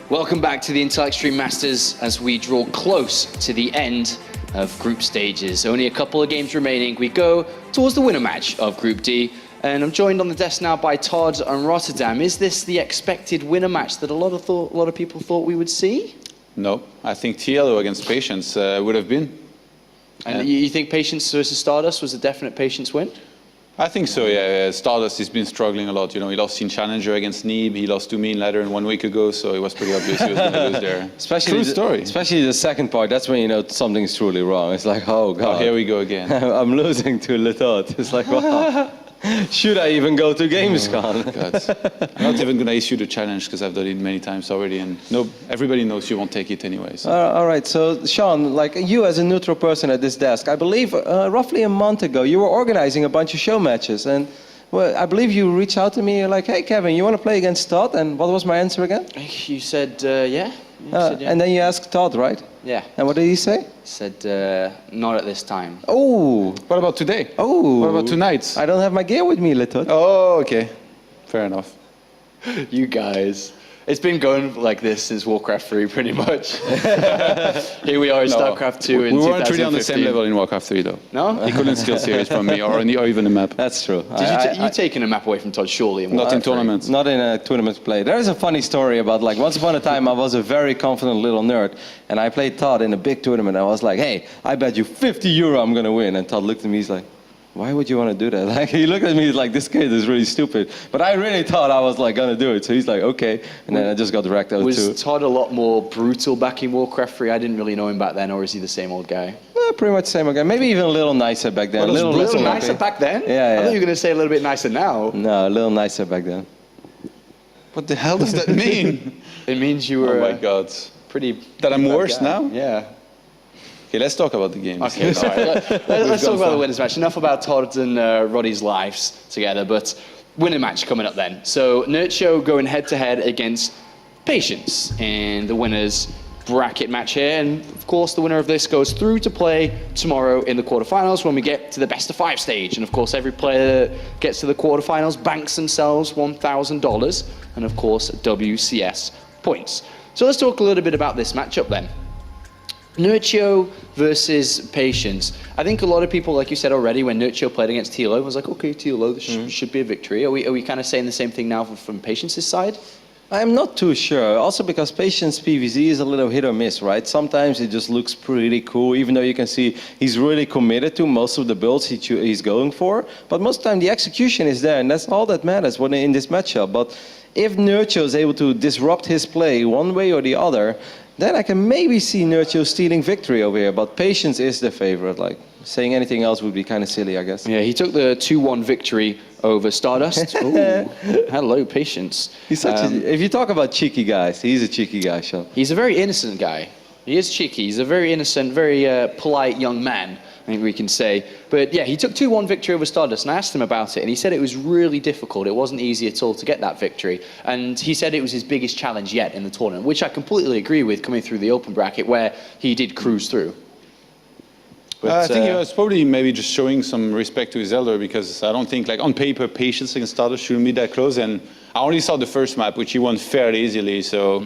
Welcome back to the Intel Extreme Masters as we draw close to the end of group stages. Only a couple of games remaining. We go towards the winner match of Group D. And I'm joined on the desk now by Todd and Rotterdam. Is this the expected winner match that a lot of people thought we would see? No, I think TLO against Patience would have been. And you think Patience versus Stardust was a definite Patience win? I think so, yeah. Stardust has been struggling a lot. You know, he lost in Challenger against Neeb, he lost to me in ladder 1 week ago, so it was pretty obvious he was going to lose there. True story. Especially the second part, that's when you know something's truly wrong. It's like, oh God. Oh, here we go again. I'm losing to LeTodd. It's like, wow. Should I even go to Gamescom? Oh, God. I'm not even going to issue the challenge because I've done it many times already, and no, everybody knows you won't take it anyway. So. All right, so Sean, like you as a neutral person at this desk, I believe roughly a month ago you were organizing a bunch of show matches, and well, I believe you reached out to me like, hey Kevin, you want to play against Todd? And what was my answer again? You said, yeah. Said, yeah. And then you asked Todd, right? Yeah. And what did he say? He said, not at this time. Oh. What about today? Oh. What about tonight? I don't have my gear with me, LeTodd. Oh, okay. Fair enough. You guys. It's been going like this since Warcraft 3, pretty much. Here we are in StarCraft 2 in 2015. We weren't really on the same level in Warcraft 3, though. No? He couldn't steal series from me, or even a map. That's true. You've taken a map away from Todd, surely? Not in tournaments. Not in a tournament play. There is a funny story about, like, once upon a time, I was a very confident little nerd, and I played Todd in a big tournament. I was like, hey, I bet you 50 euro I'm going to win. And Todd looked at me, he's like, why would you want to do that? Like, he looked at me like, this kid is really stupid. But I really thought I was like going to do it. So he's like, okay. And then I just got wrecked out too. Was Todd a lot more brutal back in Warcraft 3? I didn't really know him back then, or is he the same old guy? Pretty much the same old guy. Maybe even a little nicer back then. A little nicer back then? Yeah. I thought you were going to say a little bit nicer now. No, a little nicer back then. What the hell does that mean? It means you were oh my God. Pretty that I'm worse now? Yeah. Okay, let's talk about the games. Okay, all right. Let's talk about the winners match. Enough about Todd and Roddy's lives together, but winner match coming up then. So Nerchio going head-to-head against Patience in the winners bracket match here, and of course the winner of this goes through to play tomorrow in the quarterfinals when we get to the best of 5 stage. And of course every player that gets to the quarterfinals banks themselves $1,000 and of course WCS points. So let's talk a little bit about this matchup then. Nerchio versus Patience. I think a lot of people, like you said already, when Nerchio played against TLO, was like, okay, TLO, this should be a victory. Are we kind of saying the same thing now from Patience's side? I'm not too sure. Also because Patience PvZ is a little hit or miss, right? Sometimes it just looks pretty cool, even though you can see he's really committed to most of the builds he's going for. But most of the time the execution is there, and that's all that matters when in this matchup. But if Nerchio is able to disrupt his play one way or the other, then I can maybe see Nerchio stealing victory over here, but Patience is the favorite. Like, saying anything else would be kind of silly, I guess. Yeah, he took the 2-1 victory over Stardust. Ooh, hello, Patience. He's such if you talk about cheeky guys, he's a cheeky guy, Sean. He's a very innocent guy. He is cheeky. He's a very innocent, very polite young man, I think we can say. But yeah, he took 2-1 victory over Stardust, and I asked him about it, and he said it was really difficult. It wasn't easy at all to get that victory. And he said it was his biggest challenge yet in the tournament, which I completely agree with, coming through the open bracket, where he did cruise through. But, I think he was probably maybe just showing some respect to his elder, because I don't think, like, on paper, Patience against Stardust shouldn't be that close. And I only saw the first map, which he won fairly easily, so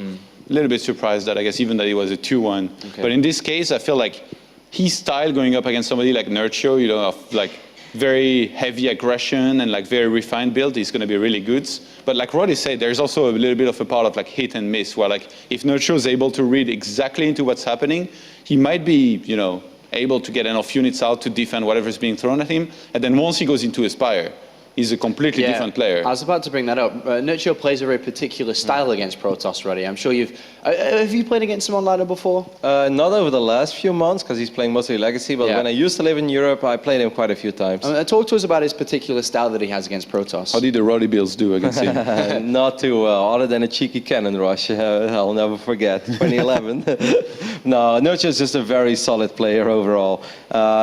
a little bit surprised that, I guess, even that it was a 2-1. Okay. But in this case, I feel like his style going up against somebody like Nerchio, you know, of like very heavy aggression and like very refined build, is going to be really good. But like Roddy said, there's also a little bit of a part of like hit and miss, where like if Nerchio is able to read exactly into what's happening, he might be, you know, able to get enough units out to defend whatever's being thrown at him. And then once he goes into Aspire, he's a completely different player. I was about to bring that up. Nerchio plays a very particular style against Protoss, Roddy. I'm sure you've... have you played against him on ladder before? Not over the last few months, because he's playing mostly Legacy, but when I used to live in Europe, I played him quite a few times. Talk to us about his particular style that he has against Protoss. How did the Roddy builds do against him? Not too well, other than a cheeky cannon rush. I'll never forget, 2011. No, Nerchio is just a very solid player overall.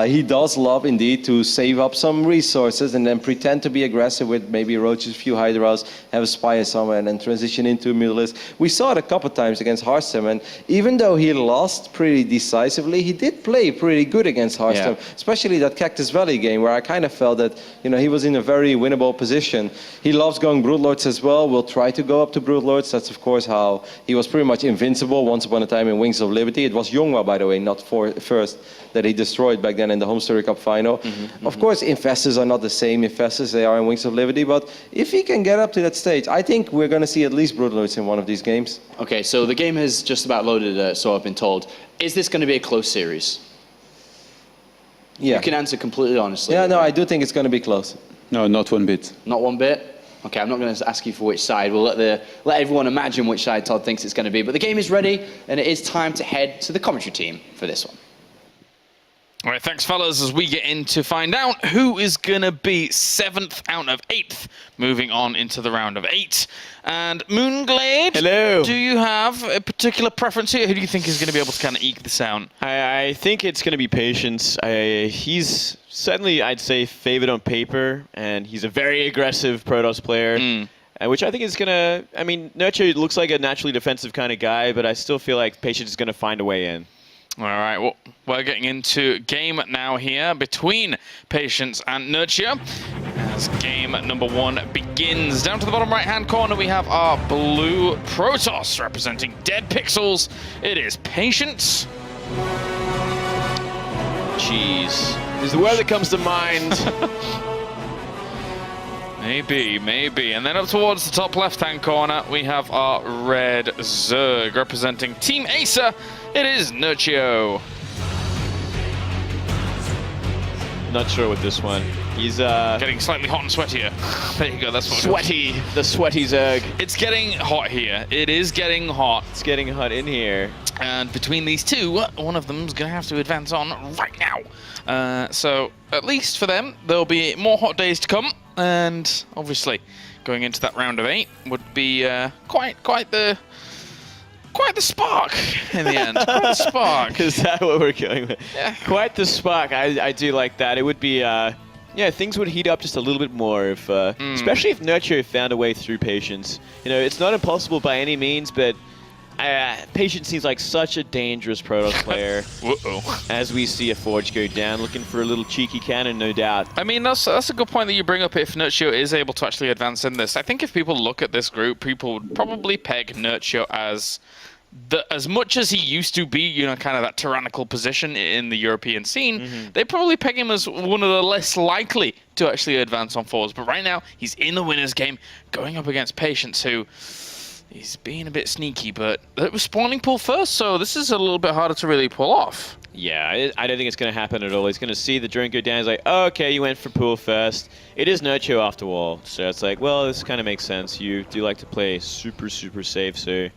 He does love, indeed, to save up some resources and then pretend to be be aggressive with maybe roaches, a few hydras, have a spire somewhere, and then transition into a Mutalisk. We saw it a couple times against Hearthstone, and even though he lost pretty decisively, he did play pretty good against Hearthstone, especially that Cactus Valley game where I kind of felt that he was in a very winnable position. He loves going Broodlords as well. We'll try to go up to Broodlords. That's of course how he was pretty much invincible once upon a time in Wings of Liberty. It was Yongwa, by the way, not first, that he destroyed back then in the Home Story Cup final. Of course, Infestors are not the same Infestors they are in Wings of Liberty, but if he can get up to that stage, I think we're going to see at least Broodlords in one of these games. Okay, so the game has just about loaded, so I've been told. Is this going to be a close series? Yeah. You can answer completely honestly. Yeah, no, I do think it's going to be close. No, not one bit. Not one bit? Okay, I'm not going to ask you for which side. We'll let everyone imagine which side Todd thinks it's going to be. But the game is ready, and it is time to head to the commentary team for this one. All right, thanks, fellas, as we get in to find out who is going to be 7th out of 8th, moving on into the round of 8. And Moonglade, hello. Do you have a particular preference here? Who do you think is going to be able to kind of eke this out? I think it's going to be Patience. He's certainly, I'd say, favored on paper, and he's a very aggressive Protoss player. Which I think is going to... I mean, Nerchio looks like a naturally defensive kind of guy, but I still feel like Patience is going to find a way in. All right, well, we're getting into game now here between Patience and Nerchio as game number 1 begins. Down to the bottom right-hand corner, we have our blue Protoss representing Dead Pixels. It is Patience. Jeez. Is the word that comes to mind. Maybe. And then up towards the top left-hand corner, we have our red Zerg representing Team Acer. It is Nerchio. Not sure with this one. He's getting slightly hot and sweaty here. There you go, that's what sweaty. The sweaty Zerg. It's getting hot here. It is getting hot. It's getting hot in here. And between these two, one of them's going to have to advance on right now. So at least for them, there'll be more hot days to come. And obviously, going into that round of 8 would be quite the spark in the end. Quite the spark. Is that what we're going with? Yeah. Quite the spark. I do like that. It would be, things would heat up just a little bit more if, especially if Nerchio found a way through Patience. It's not impossible by any means, but Patience seems like such a dangerous Protoss player. As we see a Forge go down, looking for a little cheeky cannon, no doubt. I mean, that's a good point that you bring up if Nerchio is able to actually advance in this. I think if people look at this group, people would probably peg Nerchio as much as he used to be, kind of that tyrannical position in the European scene, they probably peg him as one of the less likely to actually advance on forwards. But right now, he's in the winner's game, going up against Patience, who... he's being a bit sneaky, but it was spawning pool first, so this is a little bit harder to really pull off. Yeah, I don't think it's going to happen at all. He's going to see the drone go down. He's like, oh, okay, you went for pool first. It is Nerchio after all. So it's like, well, this kind of makes sense. You do like to play super, super safe, so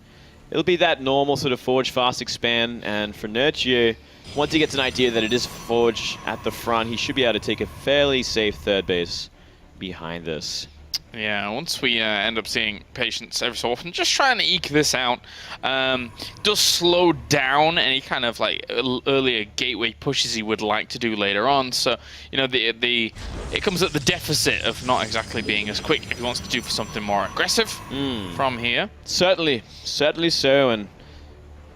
it'll be that normal sort of Forge fast expand. And for Nerchio, once he gets an idea that it is Forge at the front, he should be able to take a fairly safe third base behind this. Yeah, once we end up seeing Patience every so often, just trying to eke this out, does slow down any kind of like earlier gateway pushes he would like to do later on. So, it comes at the deficit of not exactly being as quick if he wants to do something more aggressive from here. Certainly so. And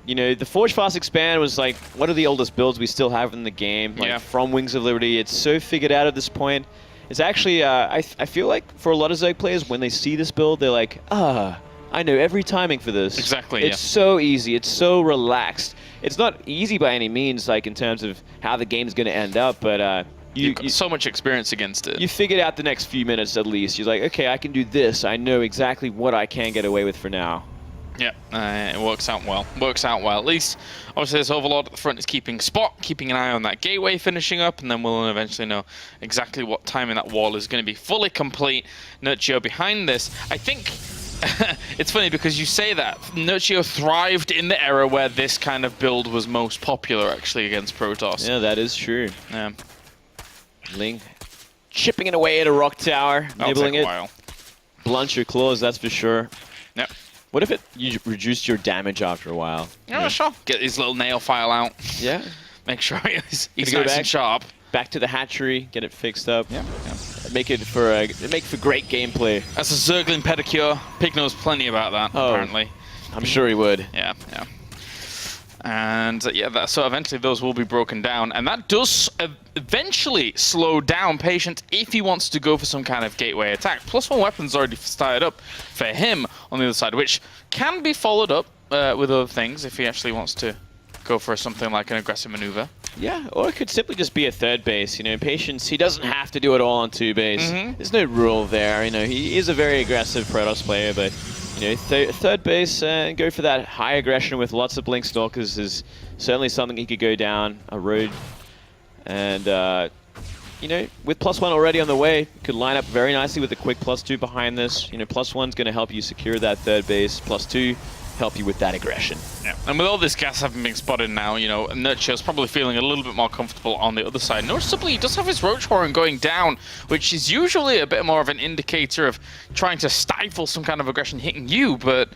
the Forge Fast Expand was like one of the oldest builds we still have in the game, from Wings of Liberty. It's so figured out at this point. It's actually, I feel like for a lot of Zerg players, when they see this build, they're like, I know every timing for this. Exactly, It's so easy. It's so relaxed. It's not easy by any means, like in terms of how the game's going to end up, but you've got so much experience against it. You figured out the next few minutes at least. You're like, okay, I can do this. I know exactly what I can get away with for now. Yeah, it works out well. At least, obviously, this Overlord at the front is keeping an eye on that gateway finishing up, and then we'll eventually know exactly what timing that wall is going to be fully complete. Nerchio behind this. I think it's funny because you say that. Nerchio thrived in the era where this kind of build was most popular, actually, against Protoss. Yeah, that is true. Yeah. Ling chipping it away at a rock tower, nibbling it. While. Blunt your claws, that's for sure. Yep. What if you reduced your damage after a while? Yeah, sure. Get his little nail file out. Yeah. Make sure he's go nice back, and sharp. Back to the hatchery, get it fixed up. Yeah. make for great gameplay. That's a Zergling pedicure. Pig knows plenty about that, apparently. I'm sure he would. Yeah. And yeah, so eventually those will be broken down, and that does eventually slow down Patient if he wants to go for some kind of gateway attack. +1 weapons already started up for him on the other side, which can be followed up with other things if he actually wants to go for something like an aggressive maneuver. Yeah, or it could simply just be a third base. Patience, he doesn't have to do it all on 2 base. There's no rule there. He is a very aggressive Protoss player, but third base and go for that high aggression with lots of Blink Stalkers is certainly something he could go down a road. And, with +1 already on the way, could line up very nicely with a quick +2 behind this. +1's going to help you secure that third base. +2 help you with that aggression. Yeah, and with all this gas having been spotted now, Nerchio's probably feeling a little bit more comfortable on the other side. Noticeably, he does have his Roach Warren going down, which is usually a bit more of an indicator of trying to stifle some kind of aggression hitting you, but,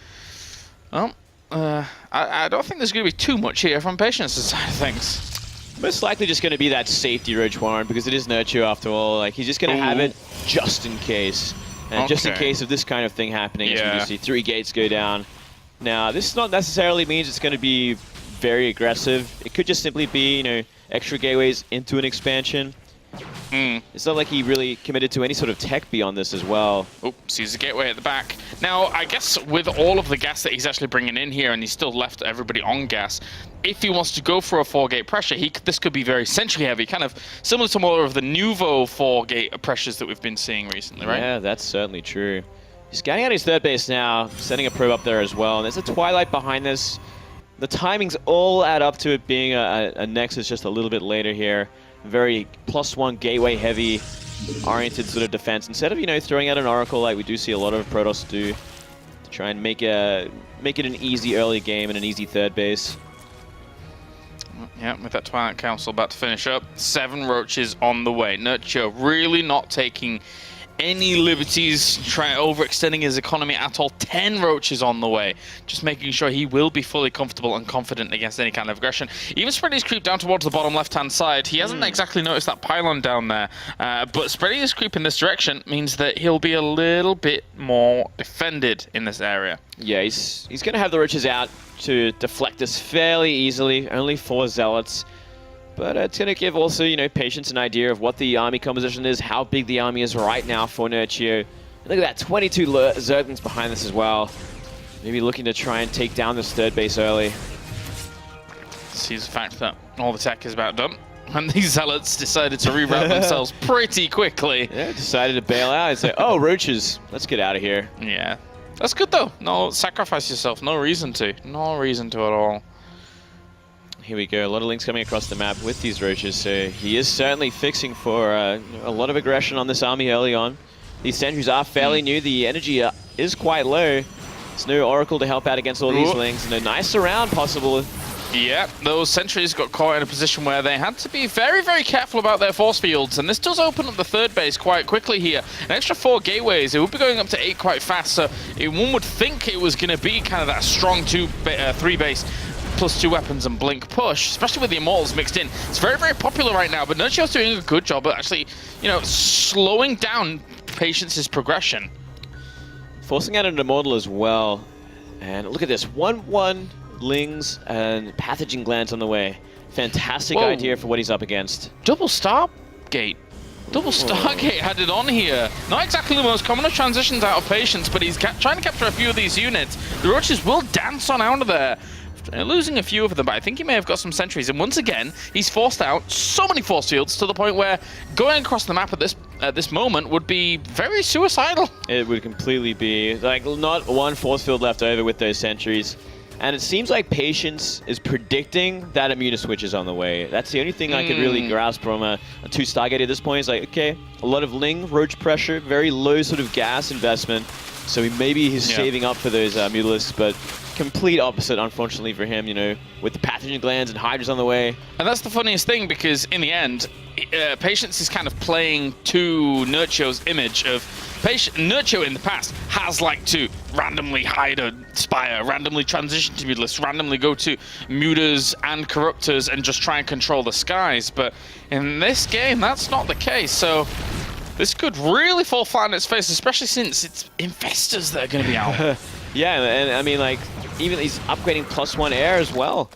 well, I don't think there's going to be too much here from Patience's side of things. Most likely just going to be that safety Roach Warren, because it is Nerchio after all. He's just going to have it just in case. And just in case of this kind of thing happening, as we do see 3 gates go down. Now, this not necessarily means it's going to be very aggressive. It could just simply be, extra gateways into an expansion. It's not like he really committed to any sort of tech beyond this as well. Oh, sees a gateway at the back. Now, I guess with all of the gas that he's actually bringing in here, and he's still left everybody on gas, if he wants to go for a 4-gate pressure, this could be very sentry heavy, kind of similar to more of the Nuvo 4-gate pressures that we've been seeing recently, right? Yeah, that's certainly true. He's scanning out his third base now, sending a probe up there as well. And there's a Twilight behind this. The timings all add up to it being a Nexus just a little bit later here. Very +1 gateway heavy oriented sort of defense. Instead of, throwing out an Oracle like we do see a lot of Protoss do to try and make it an easy early game and an easy third base. Yeah, with that Twilight Council about to finish up. 7 Roaches on the way. Nerchio really not taking any liberties, overextending his economy at all. 10 Roaches on the way, just making sure he will be fully comfortable and confident against any kind of aggression. Even spreading his creep down towards the bottom left-hand side. He hasn't exactly noticed that pylon down there, but spreading his creep in this direction means that he'll be a little bit more defended in this area. Yeah, he's going to have the Roaches out to deflect this fairly easily. Only 4 Zealots. But it's going to give also, Patience an idea of what the army composition is, how big the army is right now for Nerchio. Look at that, 22 Zerglings behind this as well. Maybe looking to try and take down this third base early. Sees the fact that all the tech is about done. And these Zealots decided to reroute themselves pretty quickly. Yeah, decided to bail out and say, oh, Roaches, let's get out of here. Yeah, that's good though. No, sacrifice yourself, no reason to. No reason to at all. Here we go, a lot of links coming across the map with these Roaches, so he is certainly fixing for a lot of aggression on this army early on. These sentries are fairly new, the energy is quite low. There's no Oracle to help out against all these links, and a nice surround possible. Yeah, those sentries got caught in a position where they had to be very, very careful about their force fields, and this does open up the third base quite quickly here. An extra 4 gateways, it would be going up to 8 quite fast, so one would think it was going to be kind of that strong 3 base. +2 weapons and blink push, especially with the Immortals mixed in. It's very, very popular right now, but Nerchio's doing a good job of actually, slowing down Patience's progression. Forcing out an Immortal as well. And look at this, 1-1 Lings and Pathogen Glands on the way. Fantastic idea for what he's up against. Double Stargate. Double Stargate had it on here. Not exactly the most common of transitions out of Patience, but he's trying to capture a few of these units. The Roaches will dance on out of there. Losing a few of them, but I think he may have got some sentries. And once again, he's forced out so many force fields to the point where going across the map at this moment would be very suicidal. It would completely be like not one force field left over with those sentries. And it seems like Patience is predicting that Immunoswitch is on the way. That's the only thing I could really grasp from a 2 Stargate at this point. Is like, okay, a lot of Ling, Roach pressure, very low sort of gas investment. So maybe he's saving up for those Mutalisks, but complete opposite, unfortunately for him, with the Pathogen Glands and Hydras on the way. And that's the funniest thing, because in the end, Patience is kind of playing to Nerchio's image of Nerchio in the past has liked to randomly hide a Spire, randomly transition to Mutalisks, randomly go to Mutas and Corruptors and just try and control the skies. But in this game, that's not the case. So This could really fall flat on its face, especially since it's Infestors that are going to be out. Yeah, and I mean, like, even he's upgrading +1 air as well.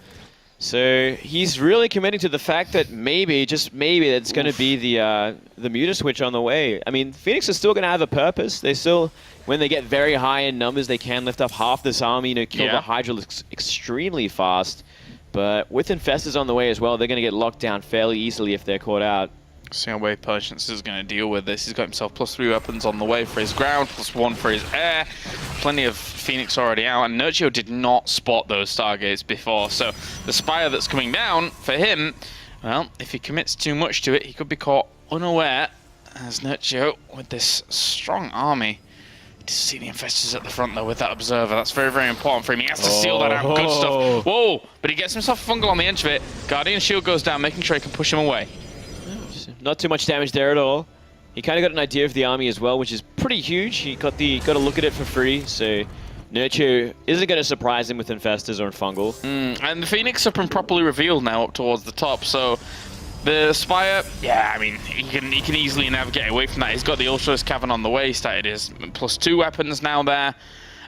So he's really committing to the fact that maybe, just maybe, it's going to be the Muta switch on the way. I mean, Phoenix is still going to have a purpose. They still, when they get very high in numbers, they can lift up half this army, you know, kill the Hydra extremely fast. But with Infestors on the way as well, they're going to get locked down fairly easily if they're caught out. See how way Patience is going to deal with this. He's got himself +3 weapons on the way for his ground, +1 for his air. Plenty of Phoenix already out, and Nerchio did not spot those Stargates before. So the Spire that's coming down for him, well, if he commits too much to it, he could be caught unaware. As Nerchio, with this strong army, to see the Infestors at the front though with that Observer. That's very, very important for him. He has to seal that out. Good stuff. Whoa! But he gets himself a fungal on the edge of it. Guardian Shield goes down, making sure he can push him away. Not too much damage there at all. He kind of got an idea of the army as well, which is pretty huge. He got a look at it for free, so Nerchio isn't going to surprise him with Infestors or Fungal. And the Phoenix have been properly revealed now up towards the top, so the Spire, yeah, I mean, he can easily navigate away from that. He's got the Ultralisk Cavern on the way. He started his +2 weapons now there.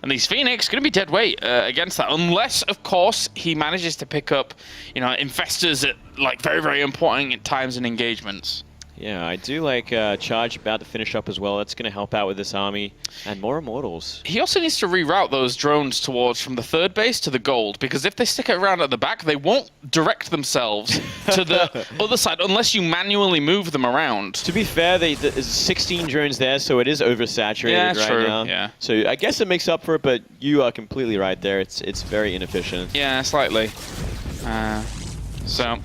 And these Phoenix going to be dead weight against that, unless, of course, he manages to pick up, you know, Infestors at like very, very important times and engagements. Yeah, I do like Charge about to finish up as well. That's going to help out with this army. And more Immortals. He also needs to reroute those drones towards from the third base to the gold, because if they stick it around at the back, they won't direct themselves to the other side unless you manually move them around. To be fair, there's 16 drones there, so it is oversaturated right now. Yeah. So I guess it makes up for it, but you are completely right there. It's very inefficient. Yeah, slightly. So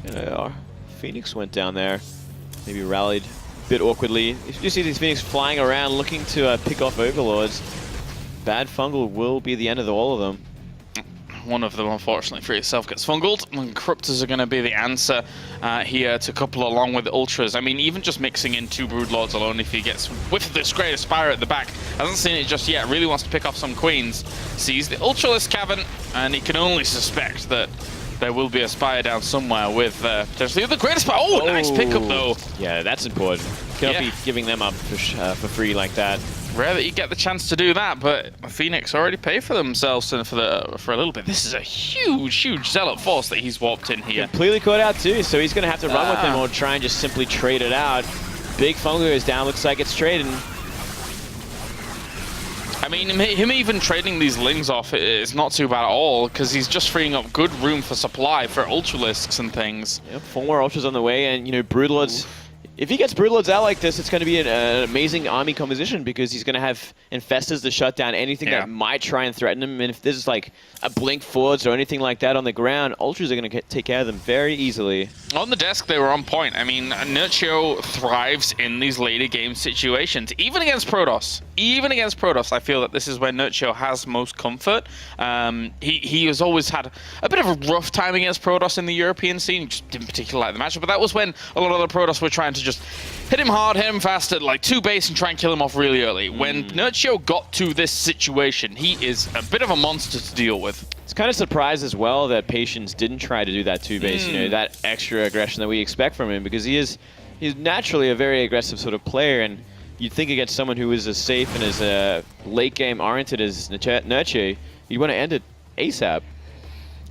Phoenix went down there. Maybe rallied a bit awkwardly. If you see these Phoenix flying around looking to pick off Overlords, bad Fungal will be the end of all of them. One of them, unfortunately, for itself gets fungled, and Corruptors are going to be the answer here to couple along with the Ultras. I mean, even just mixing in 2 Broodlords alone, if he gets with this great Aspire at the back, hasn't seen it just yet, really wants to pick off some Queens, sees the Ultralisk Cavern, and he can only suspect that there will be a Spire down somewhere with potentially the greatest Spire. Oh, nice pickup though. Yeah, that's important. Cannot be giving them up for free like that. Rare that you get the chance to do that, but Phoenix already paid for themselves for a little bit. This is a huge, huge Zealot force that he's warped in here. Completely caught out too, so he's going to have to run with him or try and just simply trade it out. Big Fungal goes down, looks like it's trading. I mean, him even trading these Lings off is not too bad at all, because he's just freeing up good room for supply for Ultralisks and things. Yep, 4 more Ultras on the way, and you know, Broodlords. If he gets Broodlords out like this, it's going to be an amazing army composition, because he's going to have Infestors to shut down anything that might try and threaten him. And if there's like a Blink Forwards or anything like that on the ground, Ultras are going to take care of them very easily. On the desk, they were on point. I mean, Nerchio thrives in these later game situations, even against Protoss. Even against Protoss, I feel that this is where Nerchio has most comfort. He has always had a bit of a rough time against Protoss in the European scene. Just didn't particularly like the matchup, but that was when a lot of the Protoss were trying to just hit him hard, hit him fast at like 2 base and try and kill him off really early. When Nerchio got to this situation, he is a bit of a monster to deal with. It's kind of surprised as well that Patience didn't try to do that 2 base, you know, that extra aggression that we expect from him, because he's naturally a very aggressive sort of player, and you'd think against someone who is as safe and as late game oriented as Nerchio, you'd want to end it ASAP.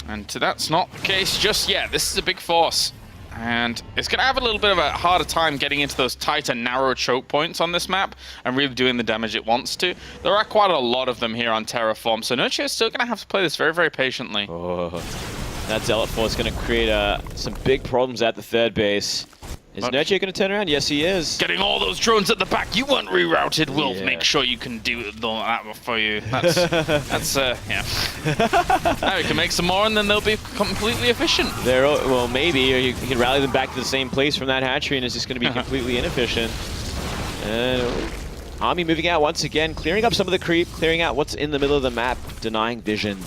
And that's not the case just yet. This is a big force. And it's going to have a little bit of a harder time getting into those tight and narrow choke points on this map and really doing the damage it wants to. There are quite a lot of them here on Terraform, so Nerchio is still going to have to play this very, very patiently. Oh, that Zealot Force is going to create some big problems at the third base. Is Nerchio going to turn around? Yes, he is. Getting all those drones at the back. You weren't rerouted. We'll make sure you can do that for you. That's yeah. Now we can make some more, and then they'll be completely efficient. Well, maybe, or you can rally them back to the same place from that hatchery, and it's just going to be completely inefficient. Army moving out once again, clearing up some of the creep, clearing out what's in the middle of the map, denying vision.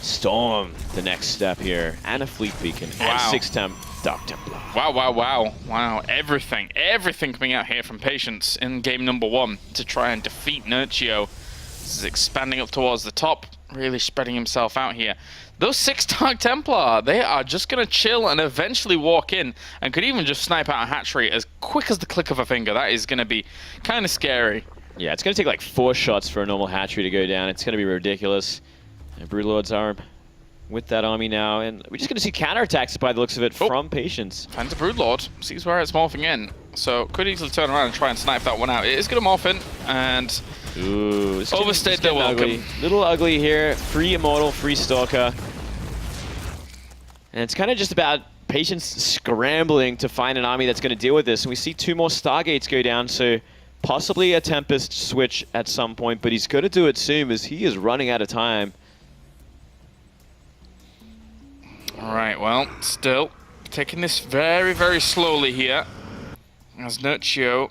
Storm, the next step here, and a fleet beacon, and 6 temp. Dark Templar. Wow. Everything coming out here from Patience in game number 1 to try and defeat Nerchio. This is expanding up towards the top. really spreading himself out here. Those 6 Dark Templar, they are just going to chill and eventually walk in and could even just snipe out a hatchery as quick as the click of a finger. That is going to be kind of scary. Yeah, it's going to take like 4 shots for a normal hatchery to go down. It's going to be ridiculous. And Broodlords are with that army now, and we're just going to see counterattacks by the looks of it from Patience. Finds a Broodlord, sees where it's morphing in, so could easily turn around and try and snipe that one out. It is going to morph in, and ooh, overstayed their welcome. Ugly. Little ugly here. Free Immortal, free Stalker. And it's kind of just about Patience scrambling to find an army that's going to deal with this. And we see 2 more Stargates go down, so possibly a Tempest switch at some point, but he's going to do it soon as he is running out of time. Alright, well, still taking this very, very slowly here. As Nerchio,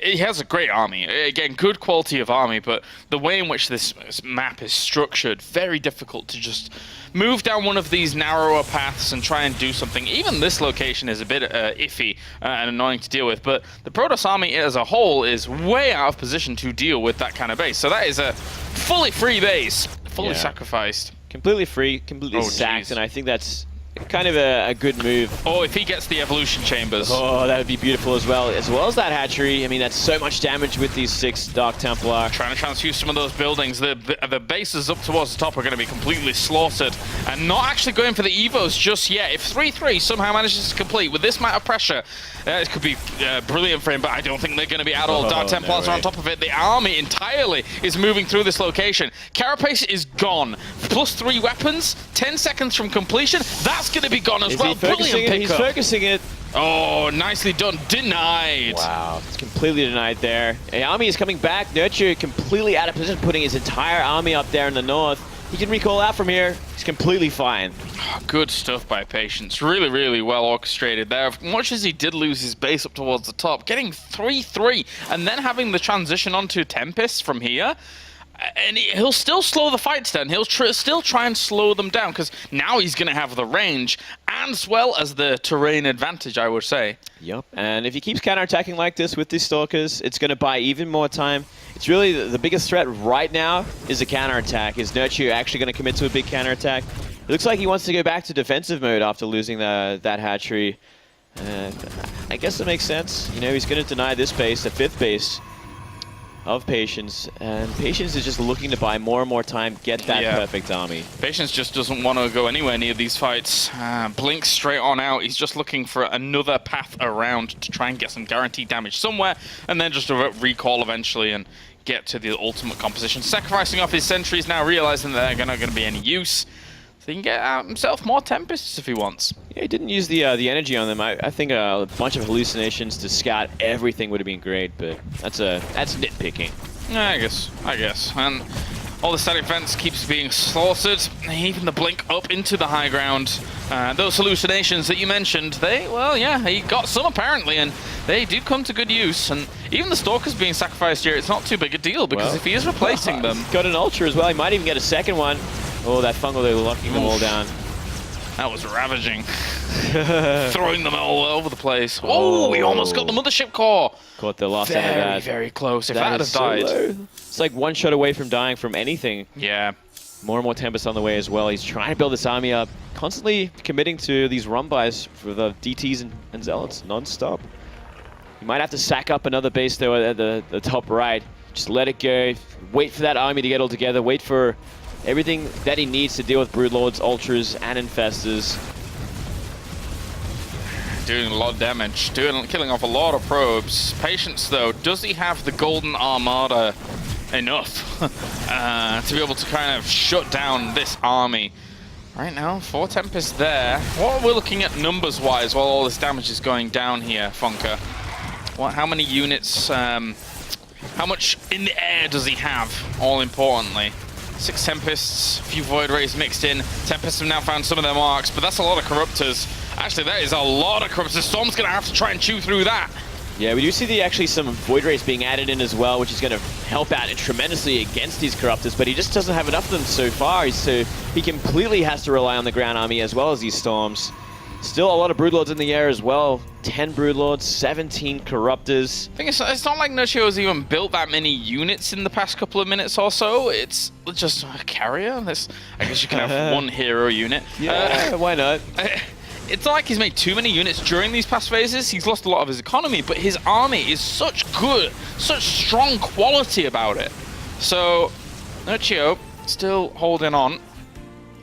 he has a great army. Again, good quality of army, but the way in which this map is structured, very difficult to just move down one of these narrower paths and try and do something. Even this location is a bit iffy and annoying to deal with, but the Protoss army as a whole is way out of position to deal with that kind of base. So that is a fully free base, fully sacrificed. Completely free, completely sacked, and I think that's kind of a good move. Oh, if he gets the evolution chambers. Oh, that would be beautiful as well as that hatchery. I mean, that's so much damage with these 6 Dark Templar. Trying to transfuse some of those buildings. The bases up towards the top are going to be completely slaughtered, and not actually going for the Evos just yet. If 3-3 somehow manages to complete with this amount of pressure, it could be brilliant for him, but I don't think they're going to be at all. Dark Templars are on top of it. The army entirely is moving through this location. Carapace is gone. +3 weapons, 10 seconds from completion. That's going to be gone as well. Brilliant pickup. He's focusing it. Oh, nicely done. Denied. Wow, it's completely denied there. The army is coming back. Nerchio completely out of position, putting his entire army up there in the north. He can recall out from here. He's completely fine. Good stuff by Patience. Really, really well orchestrated there. Much as he did lose his base up towards the top, getting 3-3 and then having the transition onto Tempest from here. And he'll still slow the fights down. He'll still try and slow them down because now he's going to have the range as well as the terrain advantage, I would say. Yep. And if he keeps counterattacking like this with these Stalkers, it's going to buy even more time. It's really the biggest threat right now is a counterattack. Is Nerchio actually going to commit to a big counterattack? It looks like he wants to go back to defensive mode after losing that hatchery. I guess it makes sense. You know, he's going to deny this base, the 5th base of Patience, and Patience is just looking to buy more and more time, get that perfect army. Patience just doesn't want to go anywhere near these fights. Blink straight on out. He's just looking for another path around to try and get some guaranteed damage somewhere, and then just a recall eventually and get to the ultimate composition. Sacrificing off his sentries now, realizing that they're not going to be any use. So he can get out himself more Tempests if he wants. Yeah, he didn't use the energy on them. I think a bunch of hallucinations to scout everything would have been great, but that's nitpicking. Yeah, I guess. And all the static vents keeps being slaughtered. Even the blink up into the high ground. Those hallucinations that you mentioned, he got some apparently, and they did come to good use. And even the Stalkers being sacrificed here, it's not too big a deal because if he is replacing them, got an Ultra as well. He might even get a second one. Oh, that fungal, they're locking them all down. That was ravaging. Throwing them all over the place. Oh, we almost got the Mothership Core. Caught the last end of that. Very close. If that had so died. Low. It's like one shot away from dying from anything. Yeah. More and more Tempest on the way as well. He's trying to build this army up. Constantly committing to these run-bys for the DTs and Zealots non-stop. You might have to sack up another base though at the top right. Just let it go. Wait for that army to get all together. Wait for everything that he needs to deal with Broodlords, Ultras, and Infestors. Doing a lot of damage, killing off a lot of probes. Patience, though, does he have the Golden Armada enough to be able to kind of shut down this army? Right now, 4 Tempests there. What are we looking at numbers-wise while all this damage is going down here, Funker? How many units, how much in the air does he have, all importantly? 6 Tempests, a few Void Rays mixed in. Tempests have now found some of their marks, but that's a lot of Corruptors. Actually, that is a lot of Corruptors. Storm's going to have to try and chew through that. Yeah, we do see actually some Void Rays being added in as well, which is going to help out tremendously against these Corruptors, but he just doesn't have enough of them so far, so he completely has to rely on the ground army as well as these Storms. Still a lot of Broodlords in the air as well. 10 Broodlords, 17 Corruptors. I think it's not like Nerchio has even built that many units in the past couple of minutes or so. It's just a carrier. I guess you can have one hero unit. Yeah, why not? It's not like he's made too many units during these past phases. He's lost a lot of his economy, but his army is such strong quality about it. So, Nerchio still holding on.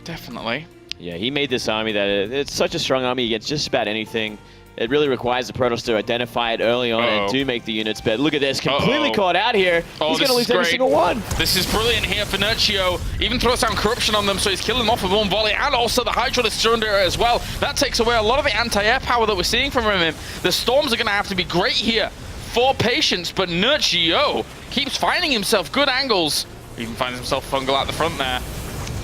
Definitely. Yeah, he made this army that it's such a strong army against just about anything. It really requires the Protoss to identify it early on and do make the units better. Look at this, completely caught out here. He's going to lose every single one. This is brilliant here for Nerchio. Even throws down Corruption on them, so he's killing them off with one volley. And also the Hydralisk under as well. That takes away a lot of the anti-air power that we're seeing from him. The Storms are going to have to be great here for Patience, but Nerchio keeps finding himself good angles. Even finds himself Fungal at the front there.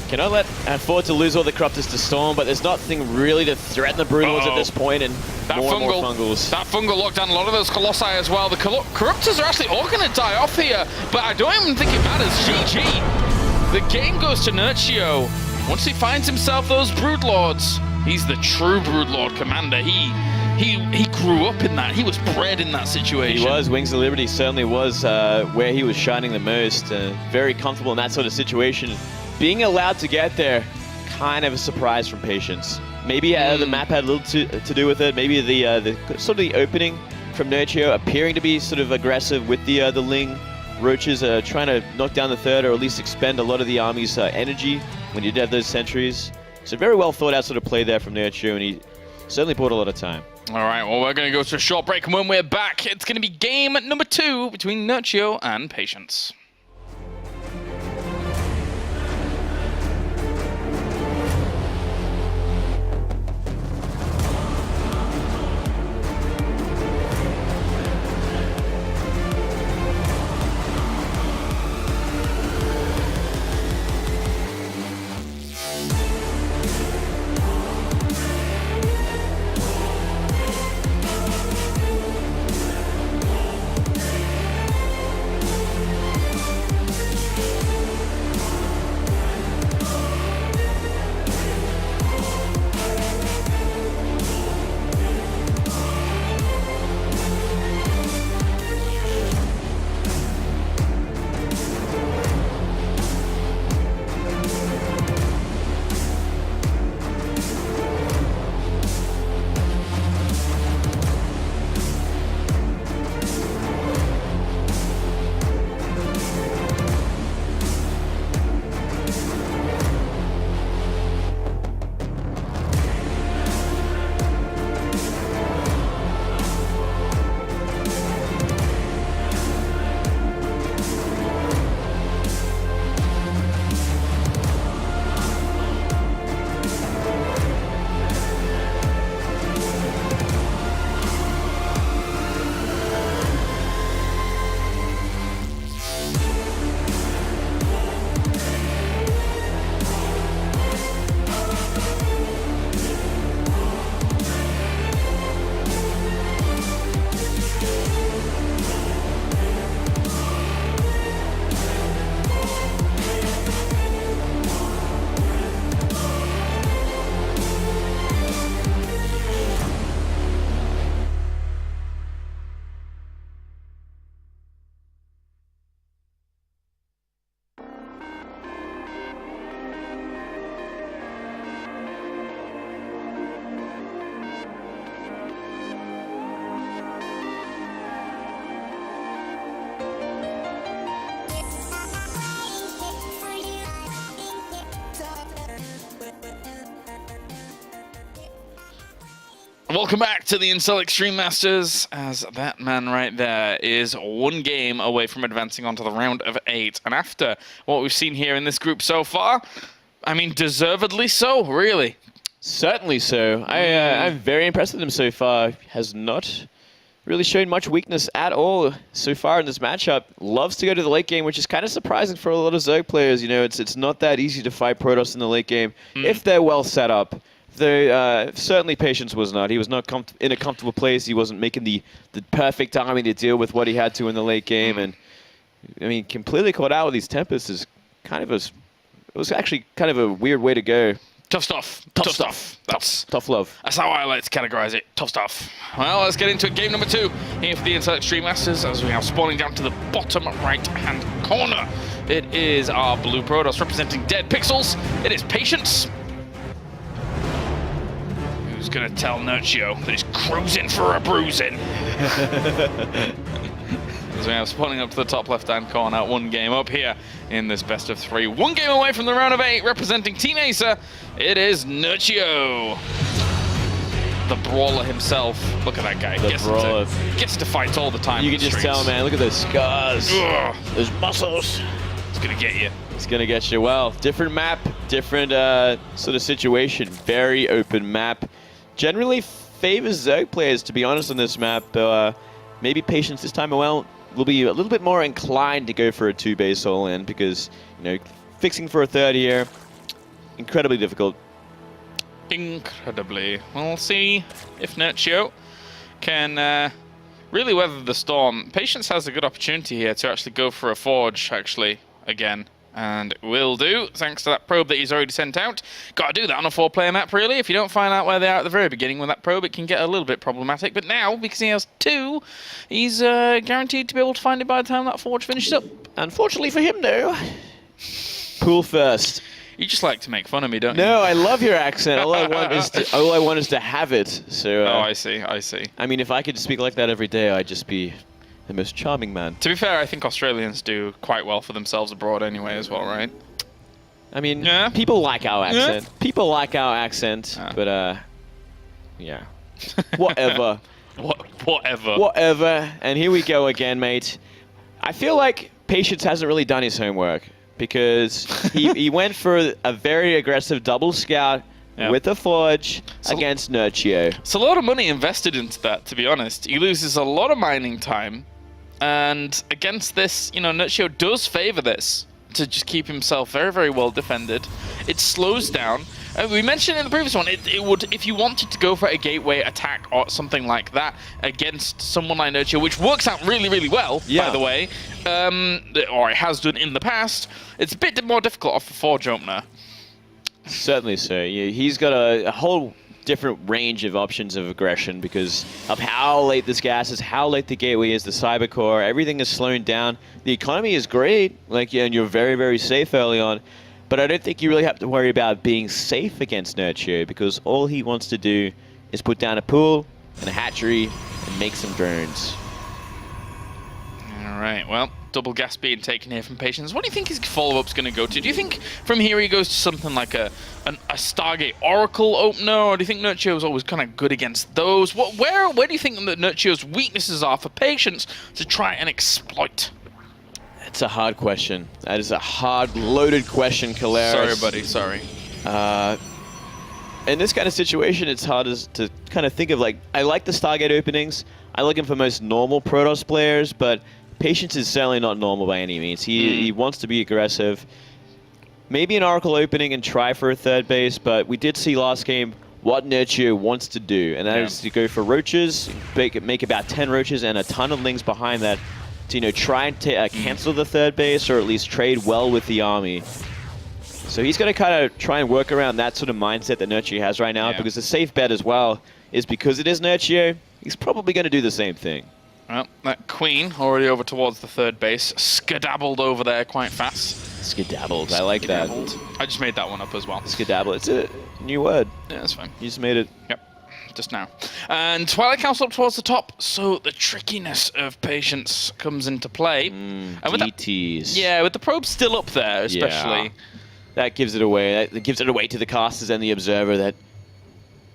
Cannot afford to lose all the Corruptors to Storm, but there's nothing really to threaten the Broodlords at this point, and more and more Fungals. That Fungal locked down a lot of those Colossi as well. The Corruptors are actually all going to die off here, but I don't even think it matters. GG. The game goes to Nerchio. Once he finds himself those Broodlords, he's the true Broodlord commander. He grew up in that. He was bred in that situation. He was. Wings of Liberty certainly was where he was shining the most. Very comfortable in that sort of situation. Being allowed to get there, kind of a surprise from Patience. Maybe the map had a little to do with it. Maybe the sort of the opening from Nerchio appearing to be sort of aggressive with the Ling Roaches trying to knock down the third or at least expend a lot of the army's energy when you did have those sentries. So very well thought out sort of play there from Nerchio, and he certainly bought a lot of time. All right, well, we're going to go to a short break, and when we're back, it's going to be game number 2 between Nerchio and Patience. Welcome back to the Incel Extreme Masters, as that man right there is one game away from advancing onto the round of 8. And after what we've seen here in this group so far, I mean, deservedly so, really. Certainly so. I'm very impressed with him so far. Has not really shown much weakness at all so far in this matchup. Loves to go to the late game, which is kind of surprising for a lot of Zerg players. You know, it's not that easy to fight Protoss in the late game if they're well set up. Though certainly Patience was not. He was not in a comfortable place. He wasn't making the perfect army to deal with what he had to in the late game. And I mean, completely caught out with these Tempests is kind of it was actually kind of a weird way to go. Tough stuff. Tough stuff. That's Tough love. That's how I like to categorize it. Tough stuff. Well, let's get into it. Game number 2 here for the Intel Extreme Masters as we are spawning down to the bottom right-hand corner. It is our blue Protoss representing Dead Pixels. It is Patience. Who's going to tell Nerchio that he's cruising for a bruising? As we are spawning up to the top left-hand corner, 1 game up here in this best of 3. 1 game away from the round of 8, representing Team Acer. It is Nerchio. The brawler himself. Look at that guy. Gets to fight all the time. You can just tell, man. Look at those scars. Ugh. Those muscles. It's gonna get you. It's gonna get you. Well, different map, different sort of situation. Very open map. Generally favors Zerg players, to be honest, on this map. Maybe Patience this time around will be a little bit more inclined to go for a 2-base all-in because, you know, fixing for a third here, incredibly difficult. Incredibly. We'll see if Nerchio can really weather the storm. Patience has a good opportunity here to actually go for a forge, actually, again. And will do, thanks to that probe that he's already sent out. Got to do that on a 4-player map, really. If you don't find out where they are at the very beginning with that probe, it can get a little bit problematic. But now, because he has 2, he's guaranteed to be able to find it by the time that forge finishes up. Unfortunately for him, though. Pool first. You just like to make fun of me, don't you? No, I love your accent. All I want is to have it. So. Oh, I see. I see. I mean, if I could speak like that every day, I'd just be the most charming man. To be fair, I think Australians do quite well for themselves abroad anyway as well, right? I mean, yeah. People like our accent. Yeah. People like our accent, but yeah. Whatever. Whatever. Whatever. And here we go again, mate. I feel like Patience hasn't really done his homework because he went for a very aggressive double scout with a forge against Nerchio. It's a lot of money invested into that, to be honest. He loses a lot of mining time. And against this, you know, Nerchio does favor this to just keep himself very, very well defended. It slows down. We mentioned in the previous one, it would, if you wanted to go for a gateway attack or something like that against someone like Nerchio, which works out really, really well, by the way, or it has done in the past, it's a bit more difficult off the forge opener. Certainly so. Yeah, he's got a whole different range of options of aggression because of how late this gas is, how late the gateway is, the cyber core, everything is slowing down. The economy is great, and you're very, very safe early on. But I don't think you really have to worry about being safe against Nerchio because all he wants to do is put down a pool and a hatchery and make some drones. All right, well, double gas being taken here from Patience. What do you think his follow-up's going to go to? Do you think from here he goes to something like a Stargate Oracle opener, or do you think Nerchio's always kind of good against those? Where do you think that Nerchio's weaknesses are for Patience to try and exploit? It's a hard question. That is a hard, loaded question, Kalaris. Sorry, buddy. Sorry. In this kind of situation, it's hard to kind of think of, like, I like the Stargate openings. I like him for most normal Protoss players, but Patience is certainly not normal by any means. He wants to be aggressive. Maybe an Oracle opening and try for a 3rd base, but we did see last game what Nerchio wants to do, and that is to go for roaches, make about 10 roaches and a ton of lings behind that to, you know, try and cancel the 3rd base or at least trade well with the army. So he's going to kind of try and work around that sort of mindset that Nerchio has right now because the safe bet as well is because it is Nerchio, he's probably going to do the same thing. Well, that queen already over towards the 3rd base, skedabled over there quite fast. Skedabled, I like that. I just made that one up as well. Skedabled, it's a new word. Yeah, that's fine. You just made it. Yep, just now. And Twilight Council up towards the top, so the trickiness of Patience comes into play. And with DTs. with the probe still up there, especially. Yeah. That gives it away. That gives it away to the casters and the observer that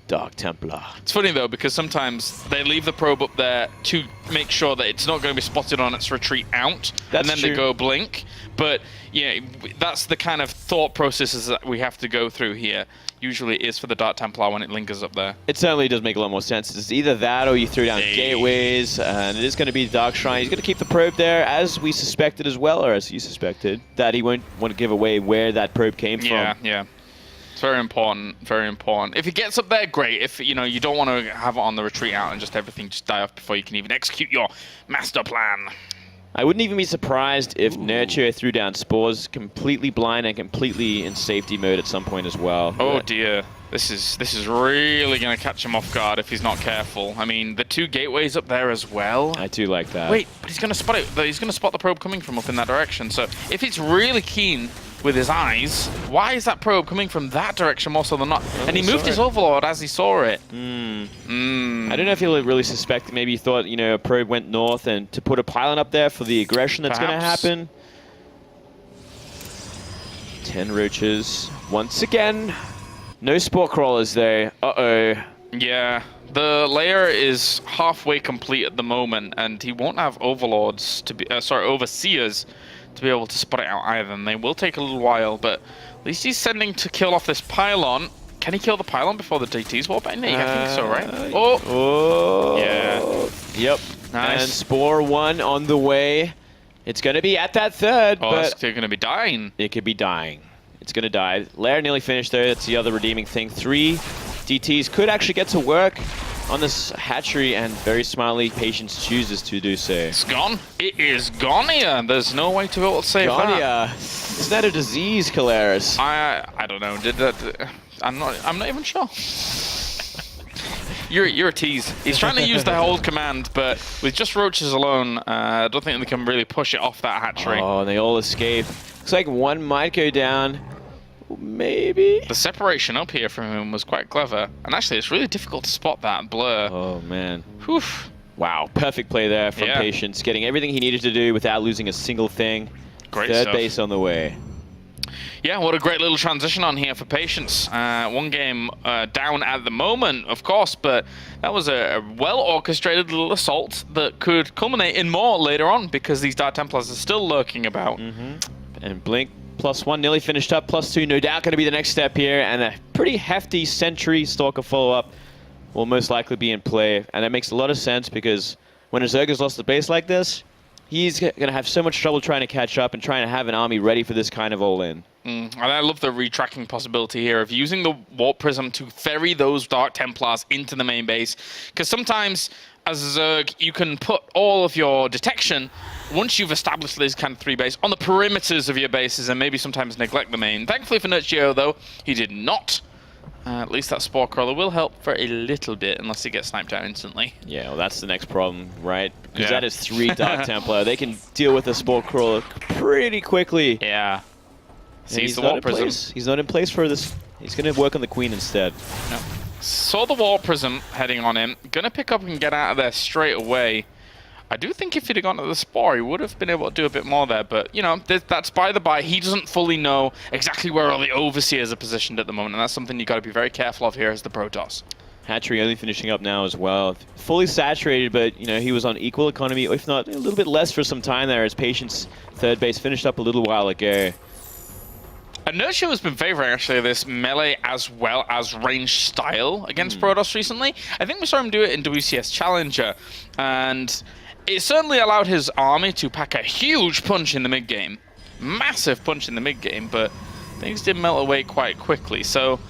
Dark Templar. It's funny though because sometimes they leave the probe up there to make sure that it's not going to be spotted on its retreat out, and then they go blink. But yeah, that's the kind of thought processes that we have to go through here. Usually it is for the Dark Templar when it lingers up there. It certainly does make a lot more sense. It's either that or you throw down gateways, and it is going to be Dark Shrine. He's going to keep the probe there, as we suspected as well, or as you suspected, that he won't want to give away where that probe came from. Yeah. It's very important, very important. If he gets up there, great. If, you know, you don't want to have it on the retreat out and just everything just die off before you can even execute your master plan. I wouldn't even be surprised if Nerchio threw down spores completely blind and completely in safety mode at some point as well. Oh dear. This is really going to catch him off guard if he's not careful. I mean, the 2 gateways up there as well. I do like that. Wait, but he's going to spot it. He's going to spot the probe coming from up in that direction. So if he's really keen with his eyes, why is that probe coming from that direction more so than not? And he moved his overlord as he saw it. I don't know if he'll really suspect. Maybe he thought, you know, a probe went north and to put a pylon up there for the aggression that's going to happen. 10 roaches once again. No spore crawlers though. Uh-oh. Yeah, the layer is halfway complete at the moment, and he won't have overlords to be, overseers to be able to spot it out either. And they will take a little while, but at least he's sending to kill off this pylon. Can he kill the pylon before the DTs warp in? I think so, right? Oh. Yeah. Yep. Nice. And spore 1 on the way. It's going to be at that 3rd, but they're going to be dying. it could be dying. It's going to die. Lair nearly finished there. That's the other redeeming thing. 3 DTs could actually get to work on this hatchery, and very smartly, Patience chooses to do so. It's gone. It is gone here. There's no way to be able to save that. Isn't that a disease, Caleres? I don't know. Did that? I'm not even sure. You're a tease. He's trying to use the hold command, but with just roaches alone, I don't think they can really push it off that hatchery. Oh, and they all escape. Looks like 1 might go down. Maybe. The separation up here from him was quite clever. And actually, it's really difficult to spot that blur. Oh, man. Whew. Wow, perfect play there from Patience. Getting everything he needed to do without losing a single thing. Great 3rd stuff. base on the way. Yeah, what a great little transition on here for Patience. 1 game down at the moment, of course, but that was a well-orchestrated little assault that could culminate in more later on, because these Dark Templars are still lurking about. And Blink +1 nearly finished up. +2 no doubt going to be the next step here. And a pretty hefty Sentry Stalker follow-up will most likely be in play. And that makes a lot of sense, because when a Zerg's lost the base like this, he's going to have so much trouble trying to catch up and trying to have an army ready for this kind of all-in. And I love the retracking possibility here of using the Warp Prism to ferry those Dark Templars into the main base. Because sometimes, as a Zerg, you can put all of your detection, once you've established this kind of 3 base, on the perimeters of your bases, and maybe sometimes neglect the main. Thankfully for Nerchio, though, he did not. At least that Spore Crawler will help for a little bit, unless he gets sniped out instantly. Yeah, well, that's the next problem, right? Because that is 3 Dark Templar. They can deal with the Spore Crawler pretty quickly. Yeah. Sees the not Warp Prism. He's not in place for this. He's going to work on the Queen instead. No. Saw the Warp Prism heading on him. Gonna pick up and get out of there straight away. I do think if he'd have gone to the Spore, he would have been able to do a bit more there. But, you know, that's by the by. He doesn't fully know exactly where all the Overseers are positioned at the moment. And that's something you've got to be very careful of here as the Protoss. Hatchery only finishing up now as well. Fully saturated, but, you know, he was on equal economy, if not a little bit less for some time there, as Patience 3rd base finished up a little while ago. And Nerchio has been favoring, actually, this melee as well as range style against Protoss recently. I think we saw him do it in WCS Challenger. And it certainly allowed his army to pack a huge punch in the mid-game. Massive punch in the mid-game, but things did melt away quite quickly. So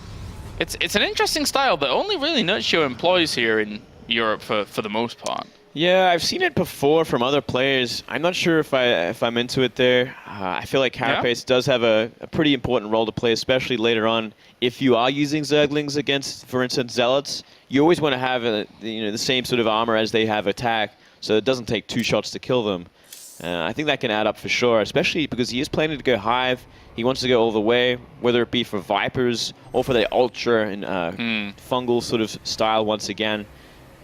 it's an interesting style that only really Nerchio employs here in Europe for the most part. Yeah, I've seen it before from other players. I'm not sure if I'm into it there. I feel like Carapace does have a pretty important role to play, especially later on. If you are using Zerglings against, for instance, Zealots, you always want to have the same sort of armor as they have attack, so it doesn't take 2 shots to kill them. I think that can add up for sure, especially because he is planning to go Hive. He wants to go all the way, whether it be for Vipers or for the Ultra and fungal sort of style once again.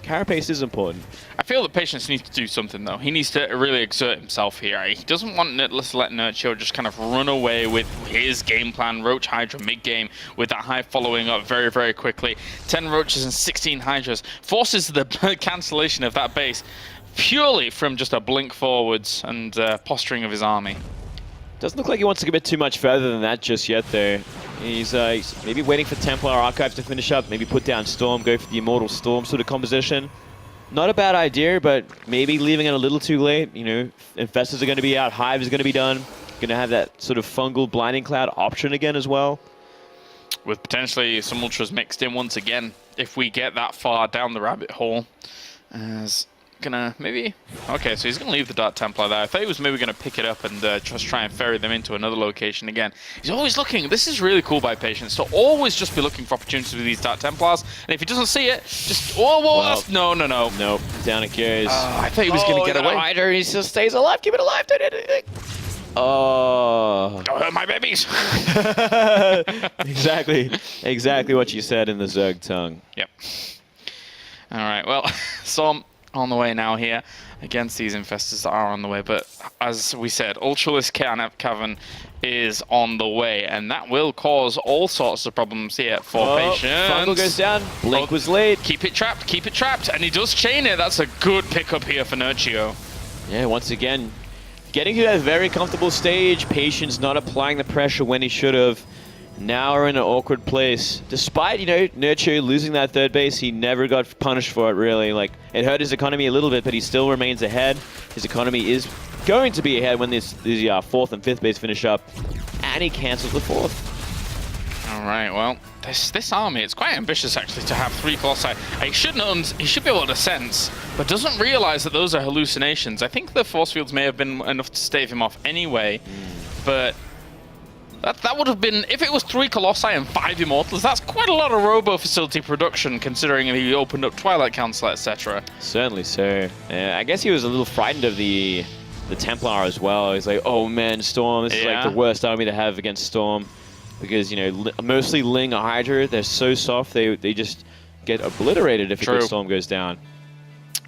Carapace is important. I feel that Patience needs to do something, though. He needs to really exert himself here. He doesn't want to let Nerchio just kind of run away with his game plan, Roach Hydra mid-game, with that Hive following up very, very quickly. 10 Roaches and 16 Hydras forces the cancellation of that base purely from just a blink forwards and posturing of his army. Doesn't look like he wants to commit too much further than that just yet, though. He's maybe waiting for Templar Archives to finish up, maybe put down Storm, go for the Immortal Storm sort of composition. Not a bad idea, but maybe leaving it a little too late. You know, Infestors are going to be out, Hive is going to be done. Going to have that sort of fungal Blinding Cloud option again as well. With potentially some Ultras mixed in once again, if we get that far down the rabbit hole. As Gonna maybe... Okay, so he's gonna leave the Dark Templar there. I thought he was maybe gonna pick it up and just try and ferry them into another location again. He's always looking. This is really cool by Patience to always just be looking for opportunities with these Dark Templars. And if he doesn't see it, just... Whoa, Well, no. Nope, down it goes. I thought he was gonna get away. Hydra, he still stays alive. Keep it alive. Don't hit anything. Oh. Don't hurt my babies. Exactly what you said in the Zerg tongue. Yep. All right, well, Storm on the way now here against these infestors that are on the way, but as we said, Ultralisk Cavern is on the way, and that will cause all sorts of problems here for Patience. Fungal goes down. Blink was late. Keep it trapped, and he does chain it. That's a good pickup here for Nerchio. Yeah, once again, getting to that very comfortable stage. Patience not applying the pressure when he should have. Now we're in an awkward place. Despite, Nerchio losing that third base, he never got punished for it, really. Like, it hurt his economy a little bit, but he still remains ahead. His economy is going to be ahead when the fourth and fifth base finish up. And he cancels the fourth. All right, well, this army, it's quite ambitious, actually, to have 3 Colossi. He should be able to sense, but doesn't realize that those are hallucinations. I think the force fields may have been enough to stave him off anyway, but... That would have been, if it was 3 Colossi and 5 Immortals, that's quite a lot of Robo Facility production, considering he opened up Twilight Council, etc. Certainly so. I guess he was a little frightened of the Templar as well. He's like, oh man, Storm, this is like the worst army to have against Storm. Because, mostly Ling or Hydra, they're so soft, they just get obliterated if a good Storm goes down.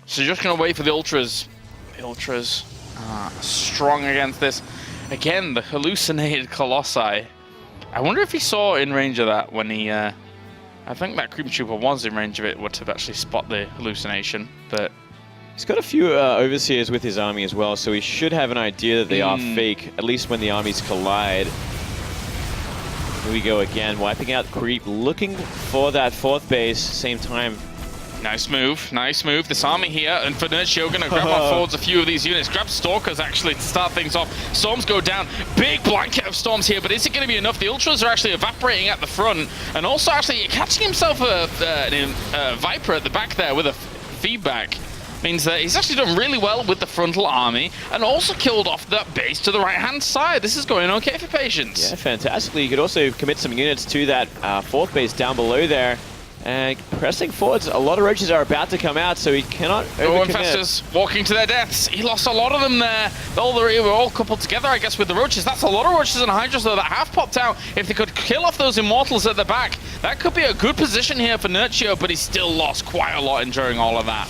So you're just going to wait for the Ultras. The Ultras strong against this. Again, the hallucinated Colossi. I wonder if he saw in range of that when he... I think that Creep Trooper was in range of it to actually spot the hallucination, but... He's got a few Overseers with his army as well, so he should have an idea that they are fake, at least when the armies collide. Here we go again, wiping out Creep, looking for that fourth base, same time. Nice move. This army here, and for Nerchio gonna grab on forwards a few of these units. Grab Stalkers, actually, to start things off. Storms go down. Big blanket of Storms here, but is it gonna be enough? The Ultras are actually evaporating at the front, and also actually catching himself a Viper at the back there with a feedback. Means that he's actually done really well with the frontal army, and also killed off that base to the right-hand side. This is going okay for Patience. Yeah, fantastically. You could also commit some units to that fourth base down below there. And pressing forwards, a lot of roaches are about to come out, so he cannot overcommit. Infestors walking to their deaths. He lost a lot of them there. They were all coupled together, I guess, with the roaches. That's a lot of roaches and Hydras, though, that have popped out. If they could kill off those Immortals at the back, that could be a good position here for Nerchio, but he still lost quite a lot during all of that.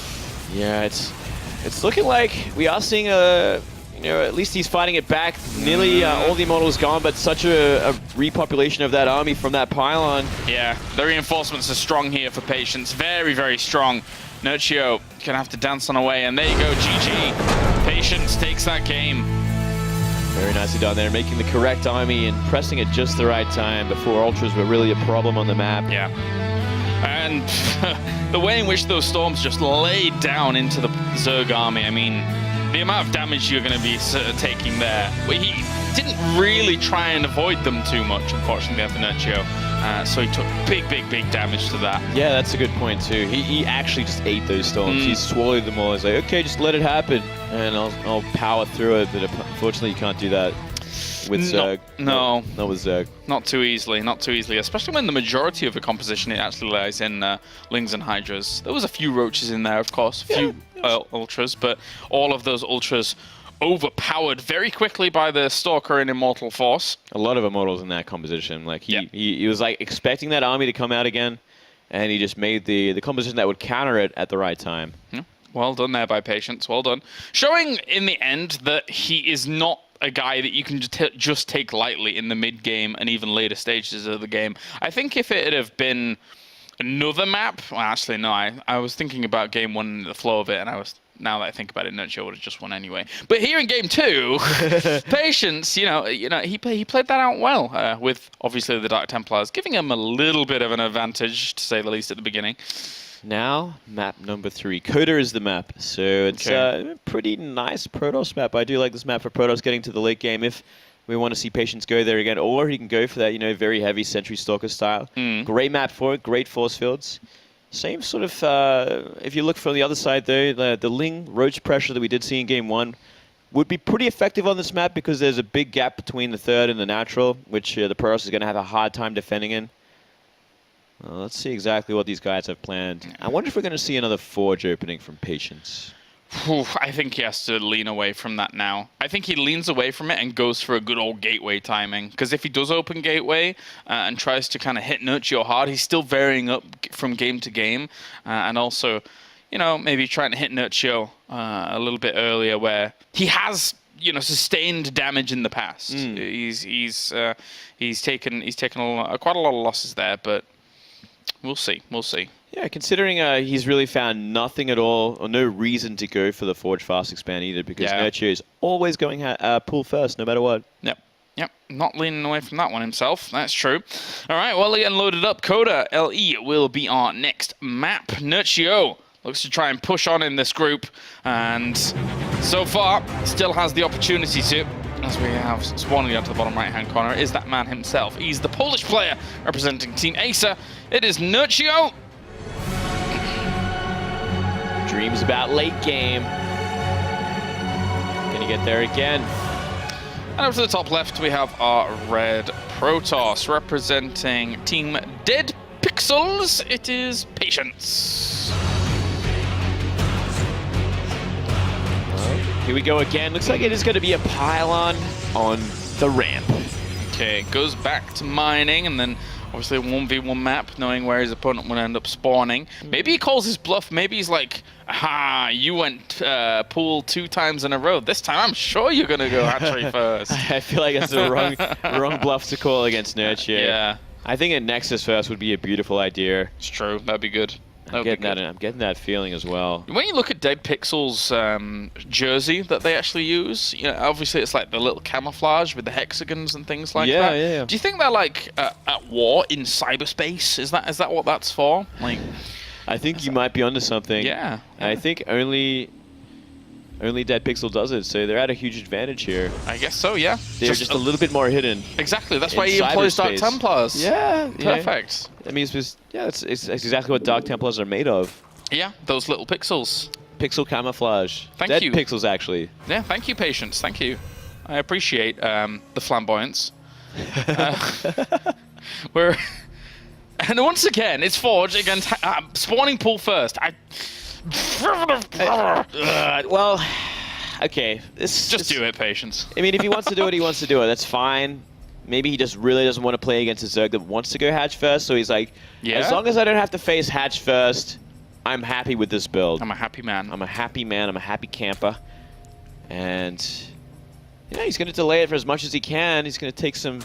Yeah, it's looking like we are seeing at least he's fighting it back. Nearly all the Immortals gone, but such a repopulation of that army from that pylon. Yeah, the reinforcements are strong here for Patience. Very, very strong. Nerchio gonna have to dance on away, and there you go, GG. Patience takes that game. Very nicely done there, making the correct army and pressing at just the right time before Ultras were really a problem on the map. Yeah. And the way in which those Storms just laid down into the Zerg army, I mean, the amount of damage you're going to be taking there. He didn't really try and avoid them too much, unfortunately, for Nerchio. So he took big damage to that. Yeah, that's a good point, too. He actually just ate those Storms. He swallowed them all. He's like, okay, just let it happen, and I'll power through it. But unfortunately, you can't do that with Zerg. No. Not with Zerg. Not too easily, especially when the majority of the composition, it actually lies in Lings and Hydras. There was a few Roaches in there, of course, a few Ultras, but all of those Ultras overpowered very quickly by the Stalker and Immortal Force. A lot of Immortals in that composition. Like he was like expecting that army to come out again, and he just made the composition that would counter it at the right time. Yeah. Well done there by Patience, well done. Showing in the end that he is not a guy that you can just take lightly in the mid-game and even later stages of the game. I think if it had been another map, well, actually, no, I was thinking about game 1 and the flow of it, and now that I think about it, Nerchio would have just won anyway. But here in game 2, Patience, he played that out well with obviously the Dark Templars, giving him a little bit of an advantage, to say the least, at the beginning. Now, map number 3. Coda is the map, so it's a pretty nice Protoss map. I do like this map for Protoss getting to the late game if we want to see Patience go there again, or he can go for that, very heavy Sentry Stalker style. Great map for it, great force fields. Same sort of, if you look from the other side though, the Ling roach pressure that we did see in game 1 would be pretty effective on this map because there's a big gap between the third and the natural, which the Protoss is going to have a hard time defending in. Let's see exactly what these guys have planned. I wonder if we're going to see another Forge opening from Patience. I think he has to lean away from that now. I think he leans away from it and goes for a good old gateway timing. Because if he does open gateway and tries to kind of hit Nerchio hard, he's still varying up from game to game. And also, you know, maybe trying to hit Nerchio a little bit earlier where he has, you know, sustained damage in the past. He's taken quite a lot of losses there, but we'll see. We'll see. Yeah, considering he's really found nothing at all, or no reason to go for the Forge Fast Expand either, because Nerchio is always going pool first, no matter what. Yep. Not leaning away from that one himself. That's true. All right, well, getting loaded up. Coda LE will be our next map. Nerchio looks to try and push on in this group, and so far still has the opportunity to. As we have spawning down to the bottom right-hand corner, is that man himself. He's the Polish player representing Team Acer. It is Nerchio. Dreams about late game. Gonna get there again. And up to the top left, we have our red Protoss representing Team Dead Pixels. It is Patience. Here we go again. Looks like it is going to be a pylon on the ramp. Okay, goes back to mining, and then obviously a 1v1 map, knowing where his opponent will end up spawning. Maybe he calls his bluff. Maybe he's like, aha, you went pool 2 times in a row. This time I'm sure you're going to go hatchery first. I feel like that's the wrong bluff to call against Nerchio. Yeah. I think a Nexus first would be a beautiful idea. It's true. That'd be good. I'm getting that feeling as well. When you look at Dead Pixel's jersey that they actually use, you know, obviously it's like the little camouflage with the hexagons and things like that. Yeah. Do you think they're like at war in cyberspace? Is that what that's for? Like, I think you might be onto something. Yeah. I think only Dead Pixel does it, so they're at a huge advantage here. I guess so. Yeah. They're just a little bit more hidden. Exactly. That's in why he employs Dark cyberspace. Templars. Yeah. Perfect. I mean, it's exactly what Dark Templars are made of. Yeah. Those little pixels. Pixel camouflage. Thank Dead you. Pixels, actually. Yeah. Thank you, Patience. Thank you. I appreciate the flamboyance. And once again, it's Forge against spawning pool first. Well, okay. Just do it, Patience. I mean, if he wants to do it, he wants to do it. That's fine. Maybe he just really doesn't want to play against a Zerg that wants to go hatch first. So he's like, as long as I don't have to face hatch first, I'm happy with this build. I'm a happy man. I'm a happy man. I'm a happy camper. And yeah, he's going to delay it for as much as he can. He's going to take some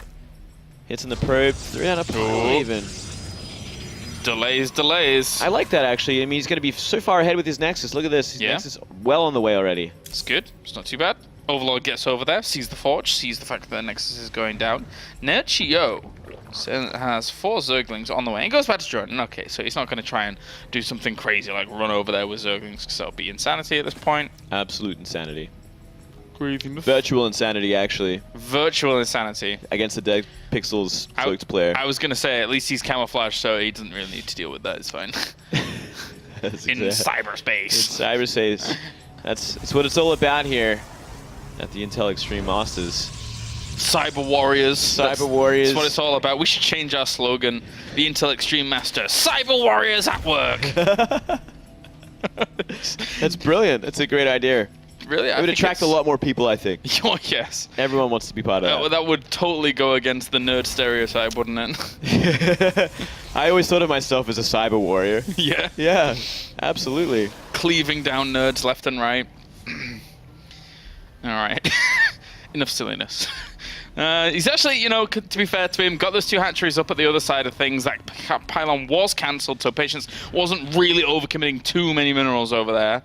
hits in the probe. 3 on a pile even. Delays. I like that, actually. I mean, he's going to be so far ahead with his Nexus. Look at this. His Nexus well on the way already. It's good. It's not too bad. Overlord gets over there, sees the Forge, sees the fact that the Nexus is going down. Nerchio has 4 Zerglings on the way and goes back to Jordan. Okay, so he's not going to try and do something crazy like run over there with Zerglings, because that'll be insanity at this point. Absolute insanity. Craziness. Virtual insanity, actually. Virtual insanity. Against the Dead Pixels cloaked player. I was going to say, at least he's camouflaged, so he doesn't really need to deal with that. It's fine. In cyberspace. In cyberspace. That's what it's all about here at the Intel Extreme Masters. Cyber Warriors. Warriors. That's what it's all about. We should change our slogan. The Intel Extreme Master. Cyber Warriors at work. That's brilliant. That's a great idea. Really? It would attract a lot more people, I think. Oh, yes. Everyone wants to be part of that. That would totally go against the nerd stereotype, wouldn't it? I always thought of myself as a cyber warrior. Yeah. Yeah, absolutely. Cleaving down nerds left and right. All right. Enough silliness. He's actually, you know, to be fair to him, got those 2 hatcheries up at the other side of things. That pylon was cancelled, so Patience wasn't really overcommitting too many minerals over there.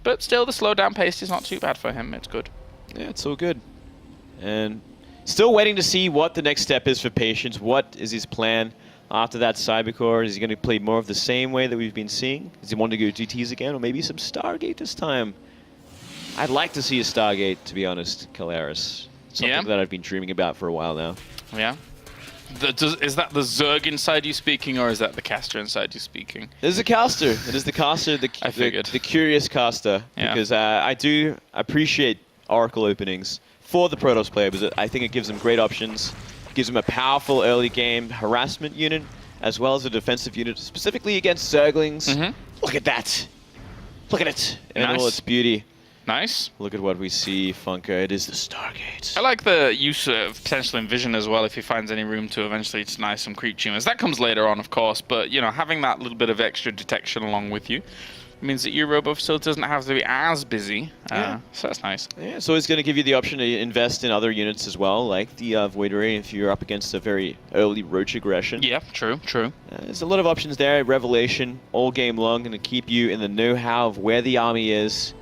But still, the slow down pace is not too bad for him. It's good. Yeah, it's all good. And still waiting to see what the next step is for Patience. What is his plan after that Cybercore? Is he going to play more of the same way that we've been seeing? Does he want to go GTs again, or maybe some Stargate this time? I'd like to see a Stargate, to be honest, Kalaris. Something that I've been dreaming about for a while now. Yeah. Is that the Zerg inside you speaking, or is that the caster inside you speaking? It is the caster. It is the caster, I figured. the curious caster. Yeah. Because I do appreciate Oracle openings for the Protoss player, because I think it gives them great options. Gives them a powerful early game harassment unit, as well as a defensive unit, specifically against Zerglings. Look at that. Look at it in all its beauty. Nice. Look at what we see, Funker. It is the Stargate. I like the use of potential Envision as well, if he finds any room to eventually deny some creep tumors. That comes later on, of course, but, you know, having that little bit of extra detection along with you means that your robo facility doesn't have to be as busy. So that's nice. Yeah, so it's going to give you the option to invest in other units as well, like the Void Array if you're up against a very early Roach aggression. Yeah, true. There's a lot of options there. Revelation, all game long, going to keep you in the know-how of where the army is.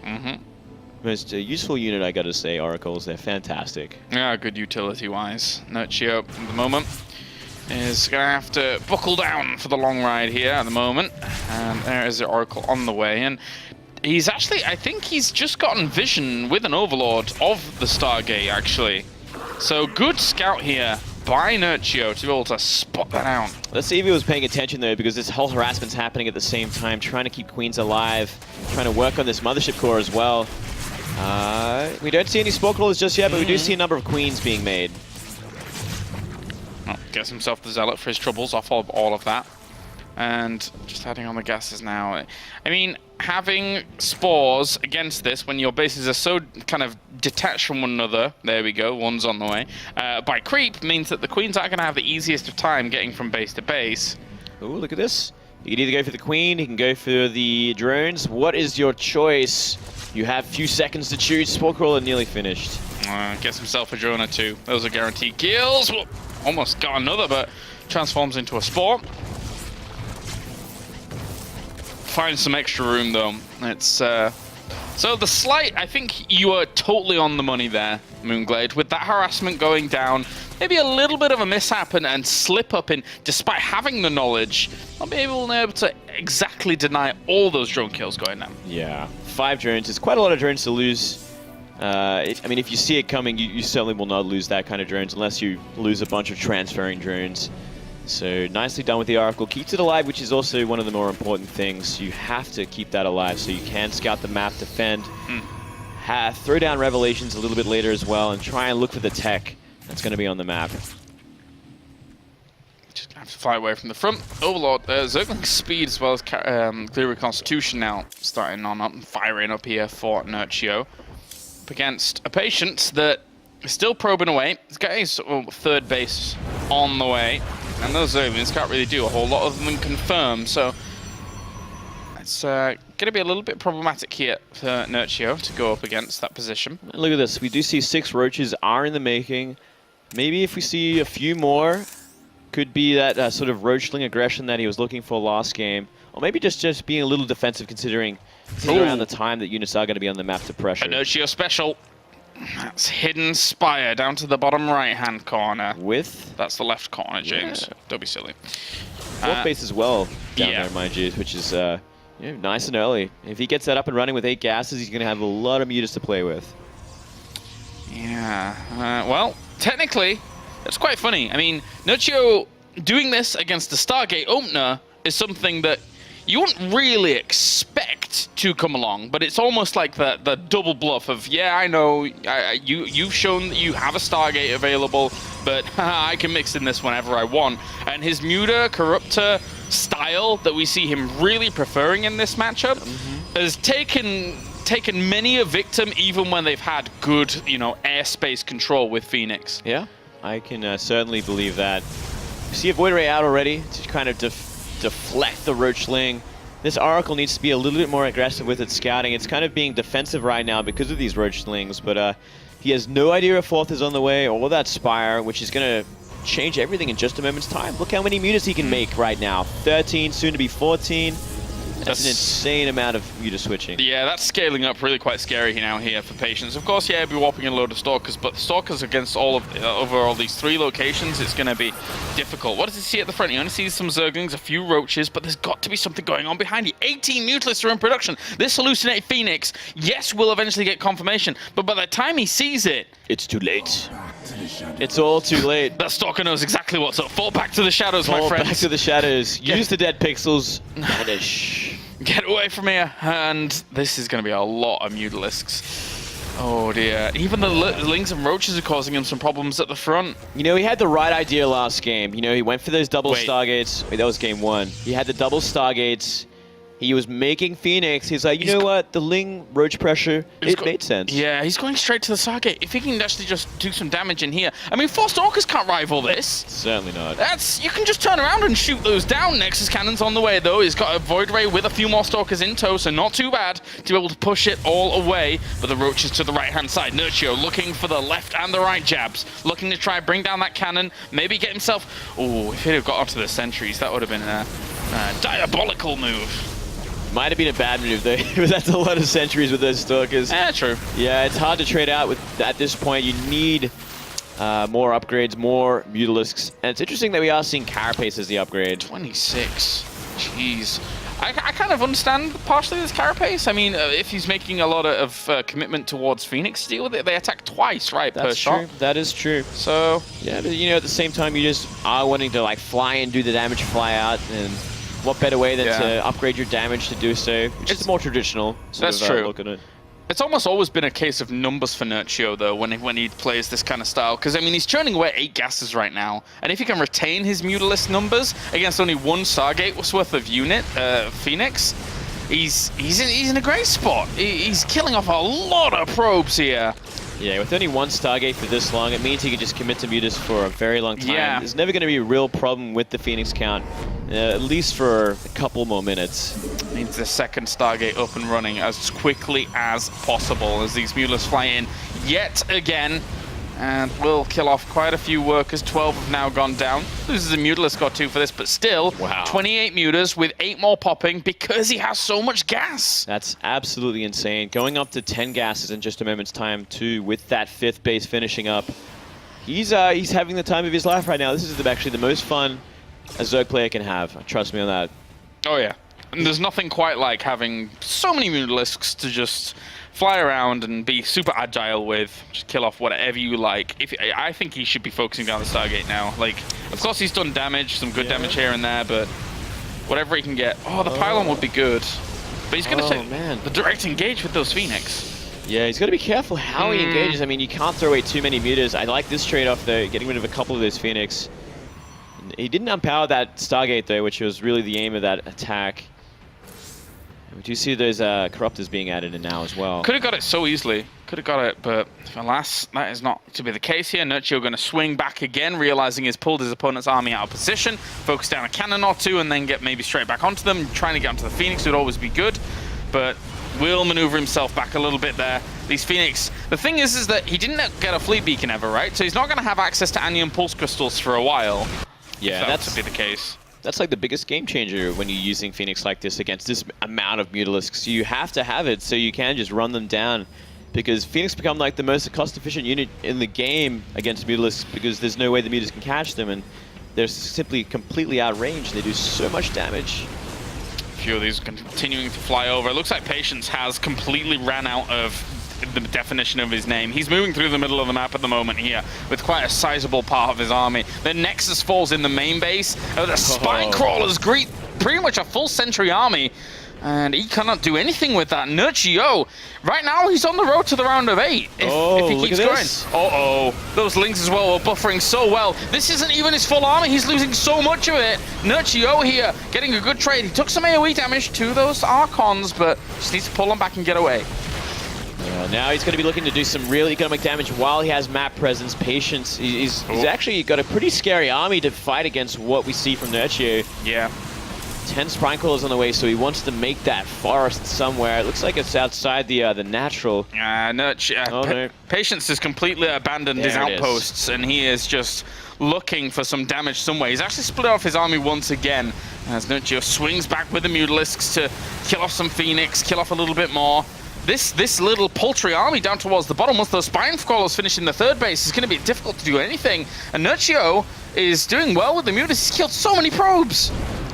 Most useful unit, I gotta say, Oracles. They're fantastic. Yeah, good utility-wise. Nerchio, at the moment, is going to have to buckle down for the long ride here at the moment. And there is the Oracle on the way. And he's actually, I think he's just gotten vision with an Overlord of the Stargate, actually. So good scout here by Nerchio to be able to spot that out. Let's see if he was paying attention, though, because this whole harassment's happening at the same time, trying to keep Queens alive, trying to work on this Mothership core as well. We don't see any Spore Crawlers just yet, but we do see a number of Queens being made. Oh, gets himself the Zealot for his troubles off of all of that. And just adding on the gases now. I mean, having spores against this when your bases are so kind of detached from one another, there we go, one's on the way, by creep means that the Queens aren't going to have the easiest of time getting from base to base. Oh, look at this. You can either go for the Queen, you can go for the drones. What is your choice? You have a few seconds to choose. Spore Crawler nearly finished. Gets himself a drone or two. Those are guaranteed kills. Well, almost got another, but transforms into a Spore. Finds some extra room, though. It's so the slight, I think you are totally on the money there, Moonglade, with that harassment going down. Maybe a little bit of a mishap and slip up in, despite having the knowledge, not being able to exactly deny all those drone kills going down. Yeah, 5 drones. It's quite a lot of drones to lose. I mean, if you see it coming, you certainly will not lose that kind of drones unless you lose a bunch of transferring drones. So nicely done with the Oracle. Keeps it alive, which is also one of the more important things. You have to keep that alive so you can scout the map, defend, throw down Revelations a little bit later as well, and try and look for the tech that's going to be on the map. Just going to have to fly away from the front. Overlord, Zergling speed as well as clear reconstitution now starting on up and firing up here for Nerchio. Up against a patient that is still probing away. He's got his third base on the way. And those Zerglings can't really do a whole lot other than confirm, so it's going to be a little bit problematic here for Nerchio to go up against that position. Look at this. We do see 6 roaches are in the making. Maybe if we see a few more, could be that sort of roachling aggression that he was looking for last game. Or maybe just being a little defensive considering around the time that units are going to be on the map to pressure. A Nerchio special. That's Hidden Spire down to the bottom right-hand corner. With? That's the left corner, James. Yeah. Don't be silly. 4th base as well down there, mind you, which is nice and early. If he gets that up and running with 8 gases, he's going to have a lot of mutas to play with. Yeah. Well, technically, it's quite funny. I mean, Nerchio doing this against the Stargate opener is something that you wouldn't really expect to come along, but it's almost like the double bluff of, yeah, I know, you've shown that you have a Stargate available, but I can mix in this whenever I want. And his Muta Corruptor style that we see him really preferring in this matchup has taken many a victim, even when they've had good, airspace control with Phoenix. Yeah, I can certainly believe that. You see a Void Ray out already to kind of deflect the Roachling. This Oracle needs to be a little bit more aggressive with its scouting. It's kind of being defensive right now because of these Roachlings, but he has no idea if 4th is on the way or that Spire, which is going to change everything in just a moment's time. Look how many mutas he can make right now. 13, soon to be 14. That's an insane amount of muta switching. Yeah, that's scaling up really quite scary now here for Patience. Of course, yeah, he'll be warping a load of Stalkers, but Stalkers against over all these 3 locations, it's going to be difficult. What does he see at the front? He only sees some Zerglings, a few Roaches, but there's got to be something going on behind you. 18 Mutalisks are in production. This hallucinated Phoenix, yes, will eventually get confirmation, but by the time he sees it, it's too late. It's all too late. That Stalker knows exactly what's up. Fall back to the shadows, my Fall friends. back to the shadows. Use the dead pixels. Vanish. Get away from here. And this is going to be a lot of Mutalisks. Oh dear. Even the Lings and Roaches are causing him some problems at the front. You know, he had the right idea last game. You know, he went for those double Stargates. Wait, that was game 1. He had the double Stargates. He was making Phoenix. He's like, you know what? The Ling Roach pressure, it made sense. Yeah, he's going straight to the Stargate. If he can actually just do some damage in here. I mean, 4 Stalkers can't rival this. Certainly not. You can just turn around and shoot those down. Nexus Cannon's on the way, though. He's got a Void Ray with a few more Stalkers in tow, so not too bad to be able to push it all away. But the Roach is to the right-hand side. Nerchio looking for the left and the right jabs. Looking to try and bring down that cannon. Maybe get himself... Oh, if he'd have got onto the sentries, that would have been a diabolical move. Might have been a bad move though, but that's a lot of sentries with those Stalkers. Yeah, true. Yeah, it's hard to trade out with at this point. You need more upgrades, more Mutalisks. And it's interesting that we are seeing Carapace as the upgrade. 26. Jeez. I kind of understand partially this Carapace. I mean, if he's making a lot of commitment towards Phoenix to deal with it, they attack twice, right, per shot. That is true. So, yeah, but you know, at the same time, you just are wanting to like fly and do the damage, fly out, and what better way than to upgrade your damage to do so, which is more traditional. That's true. Look at it. It's almost always been a case of numbers for Nerchio, though, when he plays this kind of style. Because, I mean, he's churning away 8 gases right now. And if he can retain his Mutalisk numbers against only 1 Stargate worth of unit, Phoenix, he's in a great spot. He's killing off a lot of probes here. Yeah, with only 1 Stargate for this long, it means he can just commit to Mutas for a very long time. Yeah. There's never going to be a real problem with the Phoenix count, at least for a couple more minutes. Needs the second Stargate up and running as quickly as possible as these Mutas fly in yet again. And will kill off quite a few workers. 12 have now gone down. Loses a Mutalisk or 2 for this, but still, 28 Mutas with 8 more popping because he has so much gas. That's absolutely insane. Going up to 10 gases in just a moment's time, too, with that 5th base finishing up. He's having the time of his life right now. This is actually the most fun a Zerg player can have. Trust me on that. Oh, yeah. And there's nothing quite like having so many Mutalisks to just fly around and be super agile with, just kill off whatever you like. I think he should be focusing down the Stargate now. Like, of course he's done damage, some good damage here and there, but whatever he can get. Oh, the pylon would be good. But he's going to take the direct engage with those Phoenix. Yeah, he's got to be careful how he engages. I mean, you can't throw away too many Mutas. I like this trade-off, though, getting rid of a couple of those Phoenix. He didn't empower that Stargate, though, which was really the aim of that attack. We do see those Corruptors being added in now as well. Could have got it so easily. Could have got it, but alas, that is not to be the case here. Nerchio going to swing back again, realizing he's pulled his opponent's army out of position, focus down a cannon or 2, and then get maybe straight back onto them. Trying to get onto the Phoenix would always be good, but will maneuver himself back a little bit there. These Phoenix, the thing is that he didn't get a fleet beacon ever, right? So he's not going to have access to Anion Pulse Crystals for a while. Yeah, that's to be the case. That's like the biggest game changer when you're using Phoenix like this against this amount of Mutalisks. You have to have it so you can just run them down, because Phoenix become like the most cost-efficient unit in the game against Mutalisks, because there's no way the Mutas can catch them, and they're simply completely outranged. They do so much damage. A few of these continuing to fly over. It looks like Patience has completely ran out of the definition of his name. He's moving through the middle of the map at the moment here with quite a sizable part of his army. The Nexus falls in the main base. The Spine Crawlers greet pretty much a full Sentry army, and he cannot do anything with that. Nerchio, right now he's on the road to the round of 8 if he keeps going. Uh-oh, those Lings as well are buffering so well. This isn't even his full army. He's losing so much of it. Nerchio here getting a good trade. He took some AoE damage to those Archons, but just needs to pull them back and get away. Now he's going to be looking to do some real economic damage while he has map presence. Patience. He's actually got a pretty scary army to fight against what we see from Nerchio. Yeah. 10 Spine Crawlers on the way, so he wants to make that forest somewhere. It looks like it's outside the natural. Patience has completely abandoned his outposts, and he is just looking for some damage somewhere. He's actually split off his army once again, as Nerchio swings back with the Mutalisks to kill off some Phoenix, kill off a little bit more. This little paltry army down towards the bottom, once those Spine Crawlers finish in the 3rd base, is going to be difficult to do anything. And Nerchio is doing well with the Mutas. He's killed so many probes.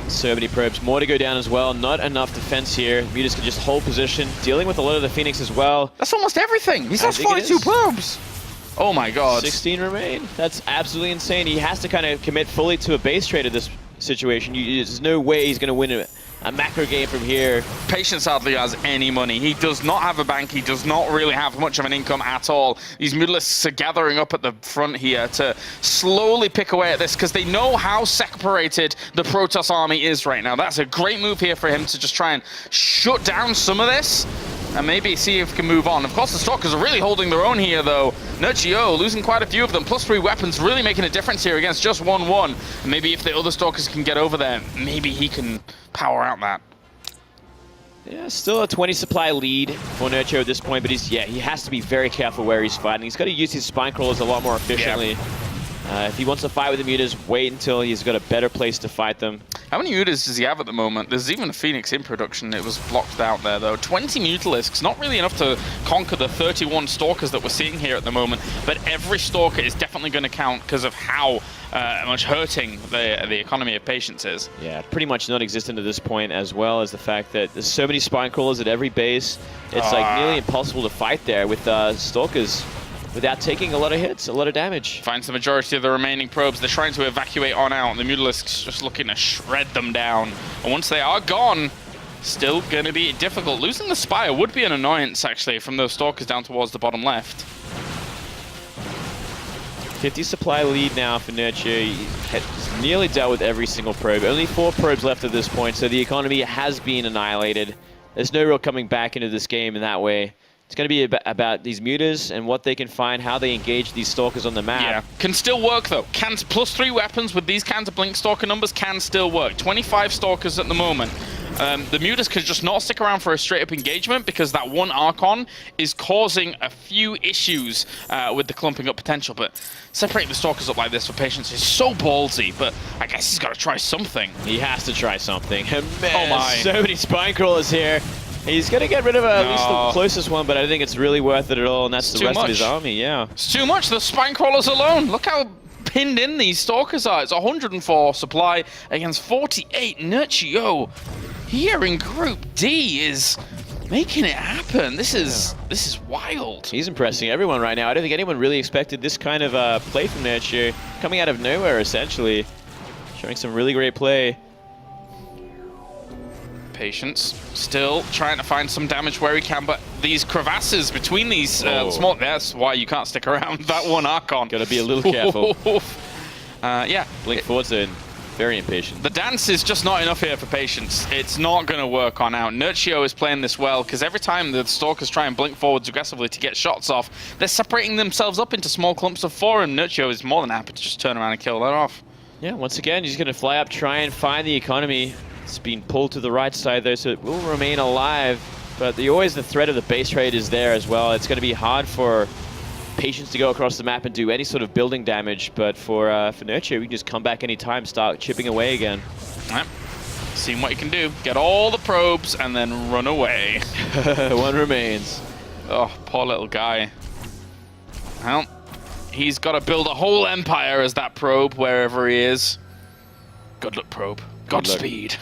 So many probes. More to go down as well. Not enough defense here. Mutas can just hold position, dealing with a lot of the Phoenix as well. That's almost everything. He's lost 42 probes. Oh my god. 16 remain. That's absolutely insane. He has to kind of commit fully to a base trade in this situation. There's no way he's going to win a macro game from here. Patience hardly has any money. He does not have a bank. He does not really have much of an income at all. These Mutalisks are gathering up at the front here to slowly pick away at this because they know how separated the Protoss army is right now. That's a great move here for him to just try and shut down some of this and maybe see if he can move on. Of course, the Stalkers are really holding their own here, though. Nerchio losing quite a few of them. +3 weapons really making a difference here against just 1-1. Maybe if the other Stalkers can get over there, maybe he can power out that. Yeah, still a 20 supply lead for Nerchio at this point, but he has to be very careful where he's fighting. He's got to use his spine crawlers a lot more efficiently. If he wants to fight with the Mutas, wait until he's got a better place to fight them. How many Mutas does he have at the moment? There's even a Phoenix in production. It was blocked out there, though. 20 Mutalisks, not really enough to conquer the 31 Stalkers that we're seeing here at the moment, but every Stalker is definitely going to count because of how much hurting the economy of Patience is. Yeah, pretty much non-existent at this point, as well as the fact that there's so many spine crawlers at every base. It's like nearly impossible to fight there with Stalkers without taking a lot of hits, a lot of damage. Finds the majority of the remaining probes. They're trying to evacuate on out. The Mutalisks just looking to shred them down. And once they are gone, still going to be difficult. Losing the Spire would be an annoyance, actually, from those Stalkers down towards the bottom left. 50 supply lead now for Nerchio. He's nearly dealt with every single probe. Only 4 probes left at this point, so the economy has been annihilated. There's no real coming back into this game in that way. It's going to be about these Mutas and what they can find, how they engage these Stalkers on the map. Yeah, can still work though. +3 weapons with these kinds of Blink Stalker numbers can still work. 25 Stalkers at the moment. The Mutas could just not stick around for a straight-up engagement because that one Archon is causing a few issues with the clumping up potential. But separating the Stalkers up like this for Patience is so ballsy, but I guess he's got to try something. He has to try something. And man, oh my. So many spine crawlers here. He's going to get rid of at least the closest one, but I don't think it's really worth it at all, and that's the rest of his army, yeah. It's too much, the spine crawlers alone. Look how pinned in these Stalkers are. It's 104 supply against 48. Nerchio here in Group D is making it happen. This is wild. He's impressing everyone right now. I don't think anyone really expected this kind of play from Nerchio. Coming out of nowhere, essentially. Showing some really great play. Patience still trying to find some damage where he can, but these crevasses between these small, that's why you can't stick around that one Archon. Gotta be a little careful. Yeah. Blink forward zone, very impatient. The dance is just not enough here for Patience. It's not going to work on out. Nerchio is playing this well because every time the Stalkers try and blink forwards aggressively to get shots off, they're separating themselves up into small clumps of 4, and Nerchio is more than happy to just turn around and kill that off. Yeah, once again, he's going to fly up, try and find the economy. It's been pulled to the right side though, so it will remain alive. But always the threat of the base trade is there as well. It's going to be hard for Patience to go across the map and do any sort of building damage. But for Nerchio, we can just come back anytime, start chipping away again. Yep. Seeing what you can do. Get all the probes and then run away. One remains. Oh, poor little guy. Well, he's got to build a whole empire as that probe wherever he is. Good luck, probe. Godspeed.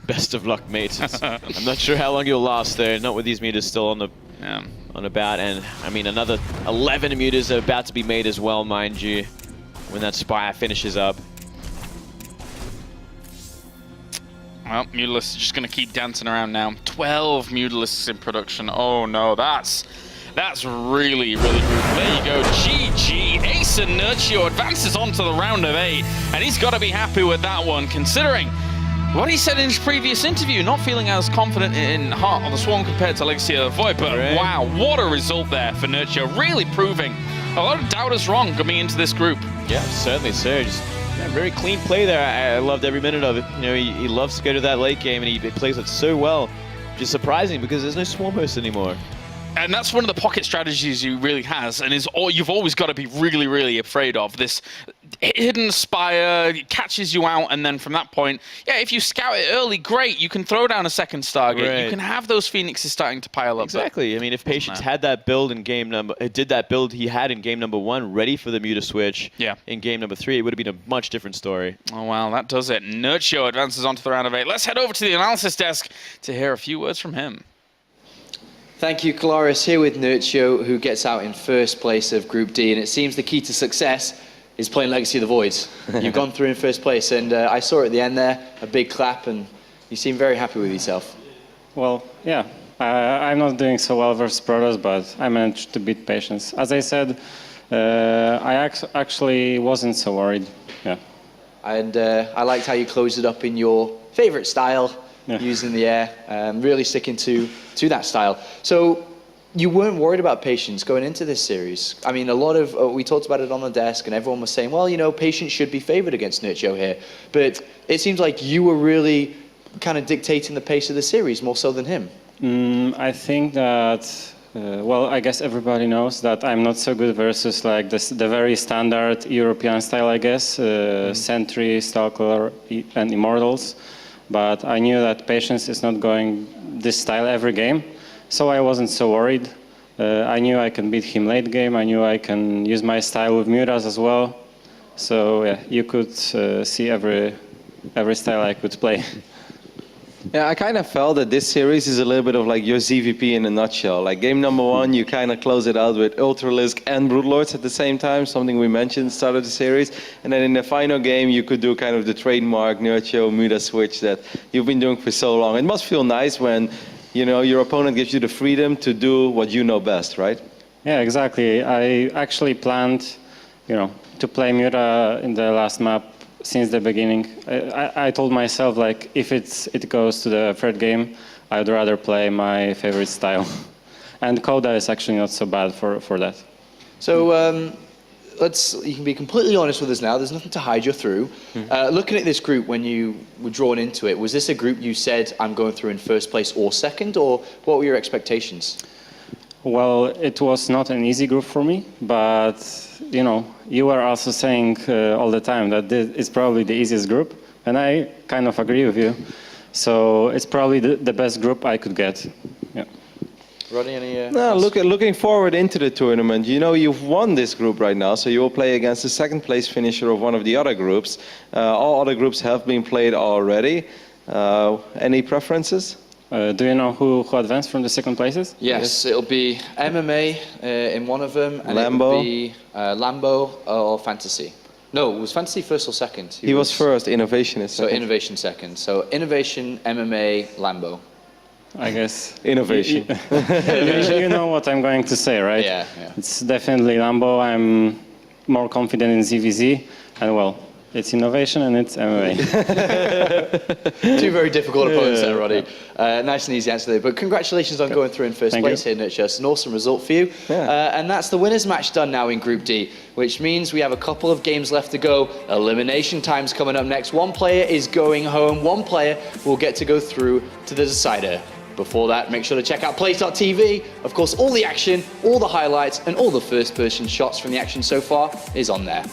Best of luck, mate. I'm not sure how long you'll last there. Not with these Mutas still on about, and I mean another 11 Mutas are about to be made as well, mind you, when that Spire finishes up. Well, Mutalisks are just going to keep dancing around now. 12 Mutalisks in production. Oh no, that's really, really brutal. There you go. GG. Ace and Nerchio advances on to the round of 8. And he's got to be happy with that one, considering what he said in his previous interview. Not feeling as confident in Heart of the Swarm compared to Legacy of the Void. But wow, what a result there for Nerchio. Really proving a lot of doubters wrong coming into this group. Yeah, certainly so. Just very clean play there. I loved every minute of it. You know, he loves to go to that late game, and he plays it so well. Which is surprising because there's no Swarm host anymore. And that's one of the pocket strategies he really has, and you've always got to be really, really afraid of. This hidden Spire catches you out, and then from that point, yeah, if you scout it early, great, you can throw down a second Stargate. Right. You can have those Phoenixes starting to pile up. Exactly. I mean, if Patience had that build in did that build he had in game number 1, ready for the Muta switch in game number 3, it would have been a much different story. Oh, wow, that does it. Nerchio advances onto the round of 8. Let's head over to the analysis desk to hear a few words from him. Thank you, Kalaris, here with Nerchio, who gets out in first place of Group D, and it seems the key to success is playing Legacy of the Voids. You've gone through in first place, and I saw at the end there, a big clap, and you seem very happy with yourself. Well, yeah, I'm not doing so well versus Protoss, but I managed to beat Patience. As I said, I actually wasn't so worried, yeah. And I liked how you closed it up in your favorite style, using the air, really sticking to that style. So you weren't worried about Patience going into this series. I mean, a lot of, we talked about it on the desk, and everyone was saying, well, you know, Patience should be favored against Nerchio here. But it seems like you were really kind of dictating the pace of the series more so than him. I think that, well, I guess everybody knows that I'm not so good versus like the very standard European style, I guess, Sentry, Stalker, and Immortals. But I knew that Patience is not going this style every game, so I wasn't so worried. I knew I can beat him late game. I knew I can use my style with Muras as well. So yeah, you could see every style I could play. Yeah, I kind of felt that this series is a little bit of like your ZvP in a nutshell. Like game number 1, you kind of close it out with Ultralisk and Broodlords at the same time, something we mentioned at the start of the series. And then in the final game, you could do kind of the trademark Nerchio Muda switch that you've been doing for so long. It must feel nice when, you know, your opponent gives you the freedom to do what you know best, right? Yeah, exactly. I actually planned, you know, to play Muda in the last map since the beginning. I told myself, like, if it goes to the third game, I'd rather play my favorite style. And Coda is actually not so bad for that. So you can be completely honest with us now. There's nothing to hide you through. Looking at this group when you were drawn into it, was this a group you said, I'm going through in first place or second, or what were your expectations? Well, it was not an easy group for me, but you know, you were also saying all the time that this is probably the easiest group, and I kind of agree with you. So it's probably the best group I could get. Yeah. Roddy, any? No, looking forward into the tournament. You know, you've won this group right now, so you will play against the second place finisher of one of the other groups. All other groups have been played already. Any preferences? Do you know who advanced from the second places? Yes, it'll be MMA in one of them, and Lambo. it'll be Lambo or Fantasy. No, was Fantasy first or second? He was first, Innovation is second. So Innovation second. So Innovation, MMA, Lambo. I guess. Innovation. You know what I'm going to say, right? Yeah. It's definitely Lambo. I'm more confident in ZVZ, and well, it's Innovation and it's MMA. Two very difficult opponents there, Roddy. Nice and easy answer there. But congratulations on going through in first place here, Nerchio. It's an awesome result for you. Yeah. And that's the winners match done now in Group D, which means we have a couple of games left to go. Elimination time's coming up next. One player is going home. One player will get to go through to the decider. Before that, make sure to check out Play.tv. Of course, all the action, all the highlights, and all the first-person shots from the action so far is on there.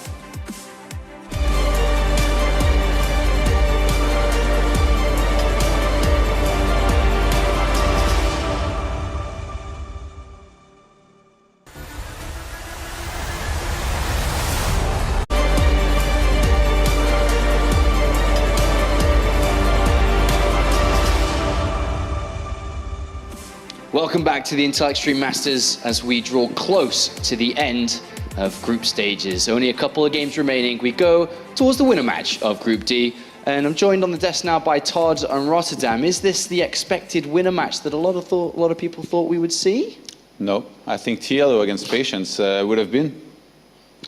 Welcome back to the Intel Extreme Masters as we draw close to the end of group stages. Only a couple of games remaining. We go towards the winner match of Group D, and I'm joined on the desk now by Todd and Rotterdam. Is this the expected winner match that a lot of people thought we would see? No, I think TLO against Patience would have been.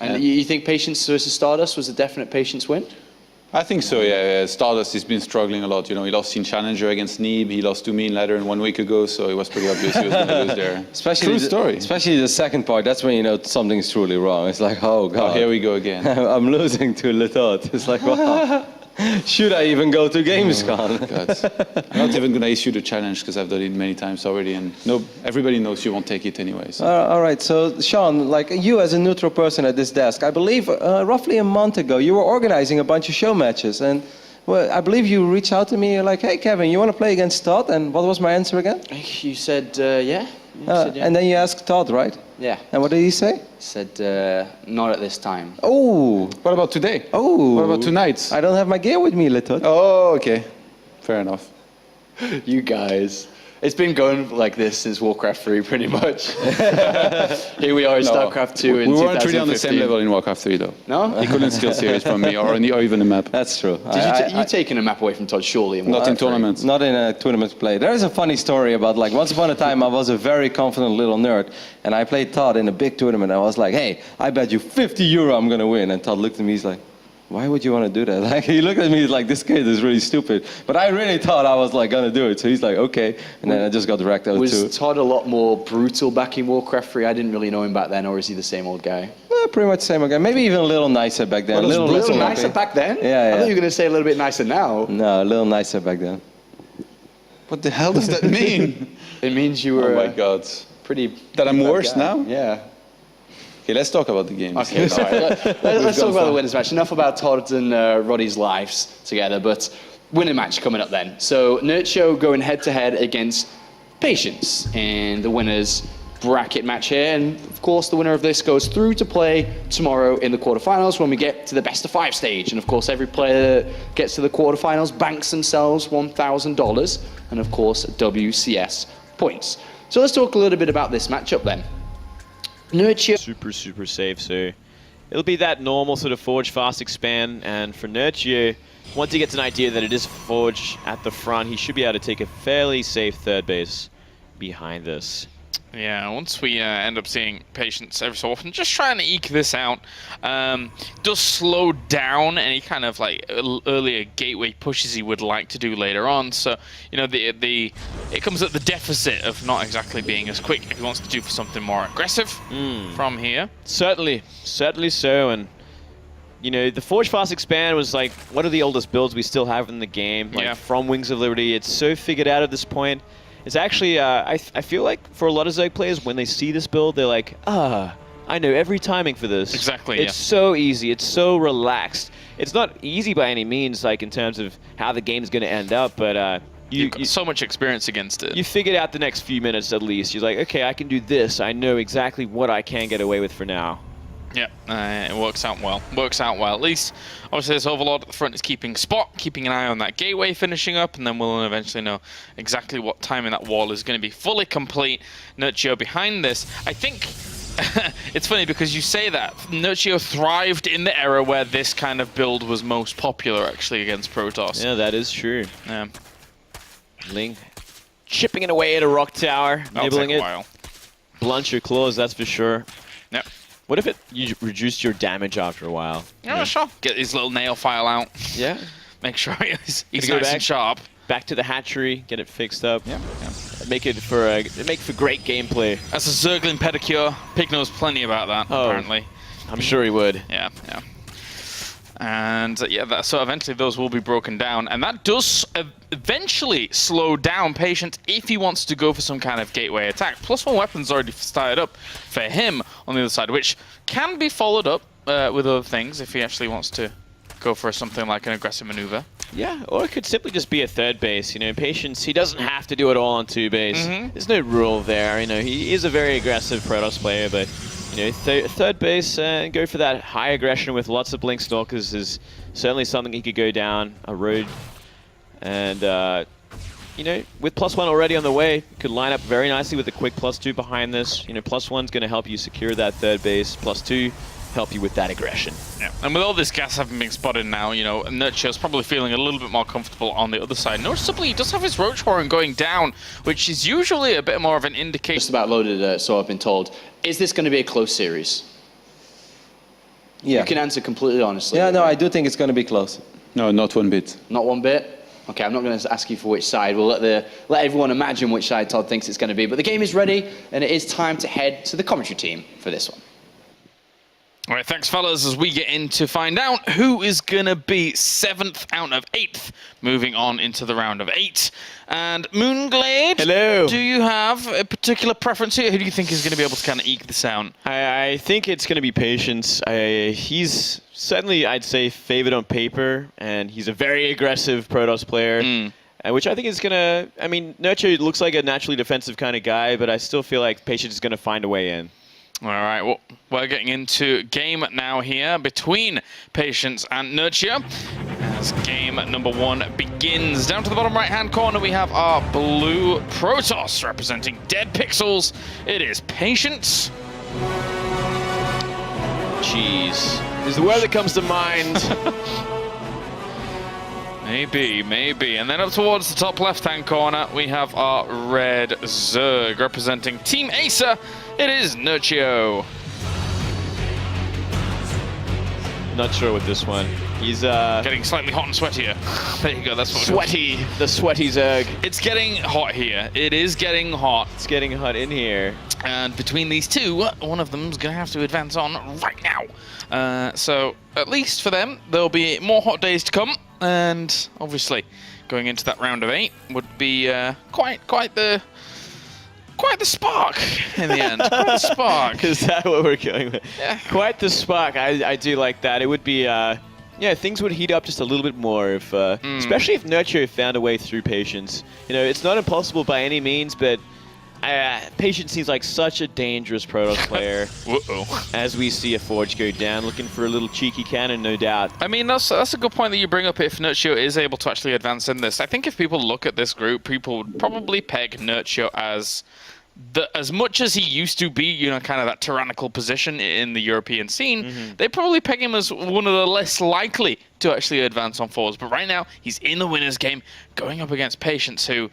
And you think Patience versus Stardust was a definite Patience win? I think so, yeah. Stardust has been struggling a lot. You know, he lost in Challenger against Neeb. He lost to me in ladder 1 week ago, so it was pretty obvious he was going to lose there. True story. Especially the second part. That's when you know something's truly wrong. It's like, oh god. Oh, here we go again. I'm losing to Letot. It's like, wow. Should I even go to Gamescom? Oh, God. I'm not even going to issue the challenge because I've done it many times already, and no, everybody knows you won't take it anyway. So. All right, so Sean, like you as a neutral person at this desk, I believe roughly a month ago you were organizing a bunch of show matches, and well, I believe you reached out to me, you're like, hey Kevin, you want to play against Todd? And what was my answer again? You said, yeah. And then you asked Todd, right? Yeah. And what did he say? He said, not at this time. Oh. What about today? Oh. What about tonight? I don't have my gear with me, Letot. Oh, okay. Fair enough. You guys. It's been going like this since Warcraft 3, pretty much. Here we are in StarCraft 2 in 2015. We weren't really on the same level in Warcraft 3, though. No? He couldn't steal series from me, or even a map. That's true. You've taken a map away from Todd, surely? Not in tournaments. Not in a tournament play. There is a funny story about, like, once upon a time I was a very confident little nerd, and I played Todd in a big tournament. I was like, hey, I bet you 50 euro I'm going to win. And Todd looked at me, he's like, why would you want to do that? Like, he looked at me like, this kid is really stupid. But I really thought I was like gonna do it. So he's like, okay. And then I just got wrecked out too. Was Todd a lot more brutal back in Warcraft 3? I didn't really know him back then, or is he the same old guy? Pretty much the same again. Maybe even a little nicer back then. A little nicer back then? Yeah. I thought you were going to say a little bit nicer now. No, a little nicer back then. What the hell does that mean? It means you were Oh my God. pretty... That I'm worse now? Yeah. Okay, let's talk about the games. Okay, sorry. Let's talk about the winners match. Enough about Todd and Roddy's lives together, but winner match coming up then. So Nerchio going head-to-head against Patience in the winners bracket match here, and of course the winner of this goes through to play tomorrow in the quarterfinals when we get to the best of 5 stage. And of course every player that gets to the quarterfinals banks themselves $1,000 and of course WCS points. So let's talk a little bit about this matchup then. Nerchio Super safe, so it'll be that normal sort of forge, fast, expand, and for Nerchio, once he gets an idea that it is forge at the front, he should be able to take a fairly safe third base behind this. Yeah, once we end up seeing Patience every so often, just trying to eke this out, does slow down any kind of like earlier gateway pushes he would like to do later on. So, you know, it comes at the deficit of not exactly being as quick if he wants to do for something more aggressive from here. Certainly so, and you know, the Forge Fast Expand was like one of the oldest builds we still have in the game, like from Wings of Liberty. It's so figured out at this point. It's actually, I feel like for a lot of Zerg players, when they see this build, they're like, I know every timing for this. Exactly, It's so easy. It's so relaxed. It's not easy by any means, like in terms of how the game's going to end up, but you've got so much experience against it. You figured out the next few minutes at least. You're like, okay, I can do this. I know exactly what I can get away with for now. Yeah, it works out well. At least, obviously, this Overlord at the front is keeping spot, keeping an eye on that gateway finishing up, and then we'll eventually know exactly what timing that wall is going to be fully complete. Nerchio behind this. I think it's funny because you say that. Nerchio thrived in the era where this kind of build was most popular, actually, against Protoss. Yeah, that is true. Yeah. Ling chipping it away at a rock tower, nibbling it. While. Blunt your claws, that's for sure. Yep. What if you reduced your damage after a while? Yeah, sure. Get his little nail file out. Yeah. Make sure he's go nice back, and sharp. Back to the hatchery, get it fixed up. Yeah. Make for great gameplay. That's a Zergling pedicure. Pig knows plenty about that, apparently. I'm sure he would. Yeah. And so eventually those will be broken down, and that does eventually slow down Patience if he wants to go for some kind of gateway attack. +1 weapons already started up for him on the other side, which can be followed up with other things if he actually wants to go for something like an aggressive maneuver. Yeah, or it could simply just be a third base. You know, Patience, he doesn't have to do it all on 2 base. There's no rule there. You know, he is a very aggressive Protoss player, but you know, third base and go for that high aggression with lots of Blink Stalkers is certainly something he could go down a road. And, you know, with +1 already on the way, could line up very nicely with a quick +2 behind this. You know, +1's going to help you secure that third base. +2 help you with that aggression. Yeah, and with all this gas having been spotted now, you know, Nerchio's probably feeling a little bit more comfortable on the other side. Noticeably, he does have his Roach Horn going down, which is usually a bit more of an indication. Just about loaded, so I've been told. Is this going to be a close series? Yeah. You can answer completely honestly. Yeah, no, I do think it's going to be close. No, not one bit. Not one bit? Okay, I'm not going to ask you for which side. We'll let everyone imagine which side Todd thinks it's going to be. But the game is ready, and it is time to head to the commentary team for this one. All right, thanks, fellas, as we get in to find out who is going to be 7th out of 8th, moving on into the round of 8. And Moonglade, hello. Do you have a particular preference here? Who do you think is going to be able to kind of eke this out? I think it's going to be Patience. He's certainly, I'd say, favored on paper, and he's a very aggressive Protoss player. Which I think is going to... I mean, Nerchio looks like a naturally defensive kind of guy, but I still feel like Patience is going to find a way in. All right, well, we're getting into game now here between Patience and Nerchio. as game number 1 begins. Down to the bottom right-hand corner, we have our blue Protoss representing Dead Pixels. It is Patience. Jeez. Is the word that comes to mind. Maybe. And then up towards the top left-hand corner, we have our red Zerg representing Team Acer. It is Nerchio. Not sure with this one. He's getting slightly hot and sweatier. There you go, that's what sweaty. The sweaty Zerg. It's getting hot here. It is getting hot. It's getting hot in here. And between these two, one of them's going to have to advance on right now. So at least for them, there'll be more hot days to come. And obviously, going into that round of 8 would be quite the spark in the end. Quite the spark. Is that what we're going with? Yeah. Quite the spark. I do like that. It would be, yeah, things would heat up just a little bit more if, especially if Nerchio found a way through Patience. You know, it's not impossible by any means, but Patience seems like such a dangerous Protoss player. As we see a Forge go down, looking for a little cheeky cannon, no doubt. I mean, that's a good point that you bring up. If Nerchio is able to actually advance in this, I think if people look at this group, people would probably peg Nerchio as as much as he used to be, you know, kind of that tyrannical position in the European scene, they probably peg him as one of the less likely to actually advance on forwards. But right now, he's in the winner's game, going up against Patience, who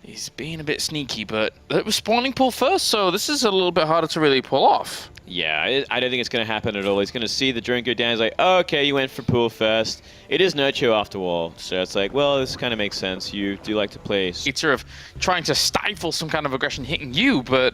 he's being a bit sneaky, but it was spawning pool first, so this is a little bit harder to really pull off. Yeah, I don't think it's going to happen at all. He's going to see the drone go down. He's like, oh, okay, you went for pool first. It is Nerchio after all. So it's like, well, this kind of makes sense. You do like to play. It's sort of trying to stifle some kind of aggression hitting you, but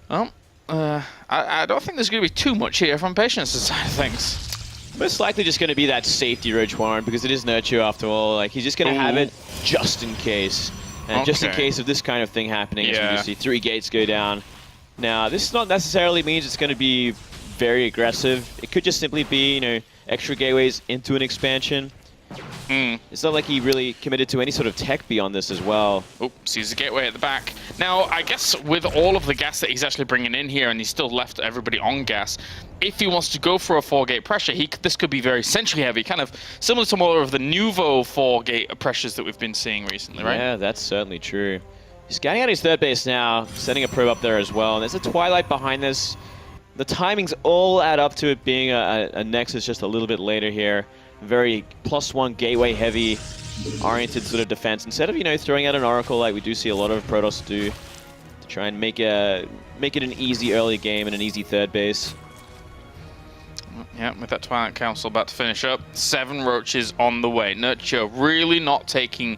well, I don't think there's going to be too much here from Patience's side of things. Most likely just going to be that safety Roach Warren, because it is Nerchio after all. Like, he's just going to have it just in case. And just in case of this kind of thing happening, as we just see 3 gates go down. Now, this not necessarily means it's going to be very aggressive. It could just simply be, you know, extra gateways into an expansion. It's not like he really committed to any sort of tech beyond this as well. Oh, sees a gateway at the back. Now, I guess with all of the gas that he's actually bringing in here, and he's still left everybody on gas, if he wants to go for a 4-gate pressure, this could be very sentry heavy, kind of similar to more of the Nuvo 4-gate pressures that we've been seeing recently, right? Yeah, that's certainly true. He's getting out his third base now, sending a probe up there as well. And there's a Twilight behind this. The timings all add up to it being a Nexus just a little bit later here. Very +1 gateway heavy oriented sort of defense. Instead of, you know, throwing out an Oracle like we do see a lot of Protoss do, to try and make it an easy early game and an easy third base. Yeah, with that Twilight Council about to finish up. 7 Roaches on the way. Nerchio really not taking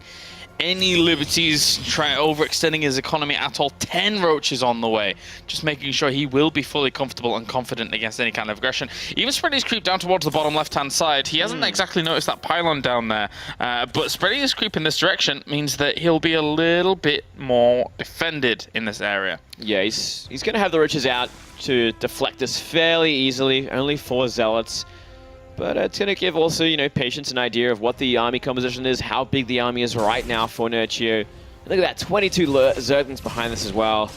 any liberties, overextending his economy at all. 10 Roaches on the way, just making sure he will be fully comfortable and confident against any kind of aggression. Even spreading his creep down towards the bottom left-hand side. He hasn't exactly noticed that pylon down there, but spreading his creep in this direction means that he'll be a little bit more defended in this area. Yeah, he's going to have the Roaches out to deflect this fairly easily. Only 4 Zealots. But it's going to give also, you know, Patience an idea of what the army composition is, how big the army is right now for Nerchio. And look at that, 22 Zerglings behind this as well.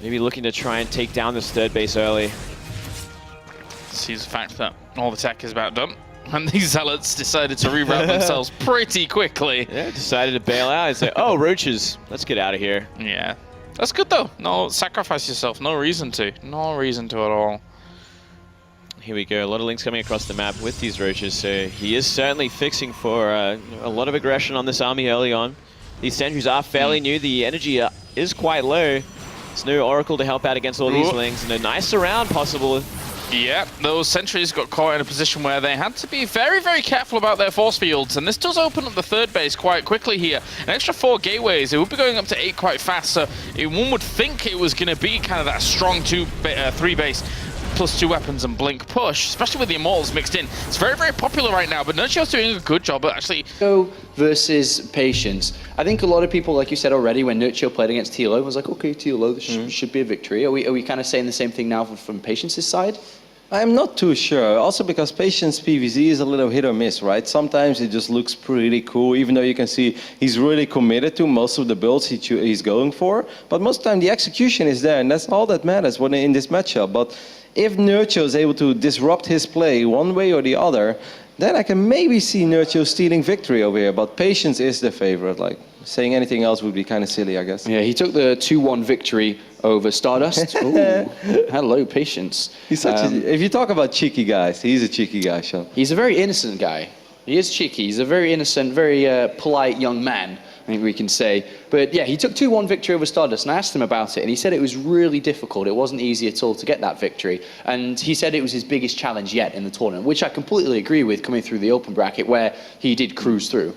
Maybe looking to try and take down this third base early. Sees the fact that all the tech is about done. And these Zealots decided to reroute themselves pretty quickly. Yeah, decided to bail out and say, oh, Roaches, let's get out of here. Yeah, that's good though. No, sacrifice yourself. No reason to. No reason to at all. Here we go, a lot of links coming across the map with these Roaches, so he is certainly fixing for a lot of aggression on this army early on. These sentries are fairly new, the energy is quite low. There's no Oracle to help out against all these links, and a nice surround possible. Yeah, those sentries got caught in a position where they had to be very, very careful about their force fields, and this does open up the third base quite quickly here. An extra 4 gateways, it would be going up to 8 quite fast, so one would think it was going to be kind of that strong 3 base. +2 weapons and blink push, especially with the Immortals mixed in. It's very, very popular right now, but Nerchio's doing a good job at actually... versus Patience. I think a lot of people, like you said already, when Nerchio played against Tilo, was like, okay, Tilo, this should be a victory. Are we kind of saying the same thing now from Patience's side? I'm not too sure. Also because Patience PvZ is a little hit or miss, right? Sometimes it just looks pretty cool, even though you can see he's really committed to most of the builds he's going for. But most of the time the execution is there, and that's all that matters in this matchup. But if Nerchio is able to disrupt his play one way or the other, then I can maybe see Nerchio stealing victory over here. But Patience is the favorite. Like, saying anything else would be kind of silly, I guess. Yeah, he took the 2-1 victory over Stardust. Ooh, hello, Patience. He's such if you talk about cheeky guys, he's a cheeky guy, Sean. He's a very innocent guy. He is cheeky. He's a very innocent, very polite young man, I think we can say. But yeah, he took 2-1 victory over Stardust, and I asked him about it, and he said it was really difficult. It wasn't easy at all to get that victory. And he said it was his biggest challenge yet in the tournament, which I completely agree with, coming through the open bracket, where he did cruise through.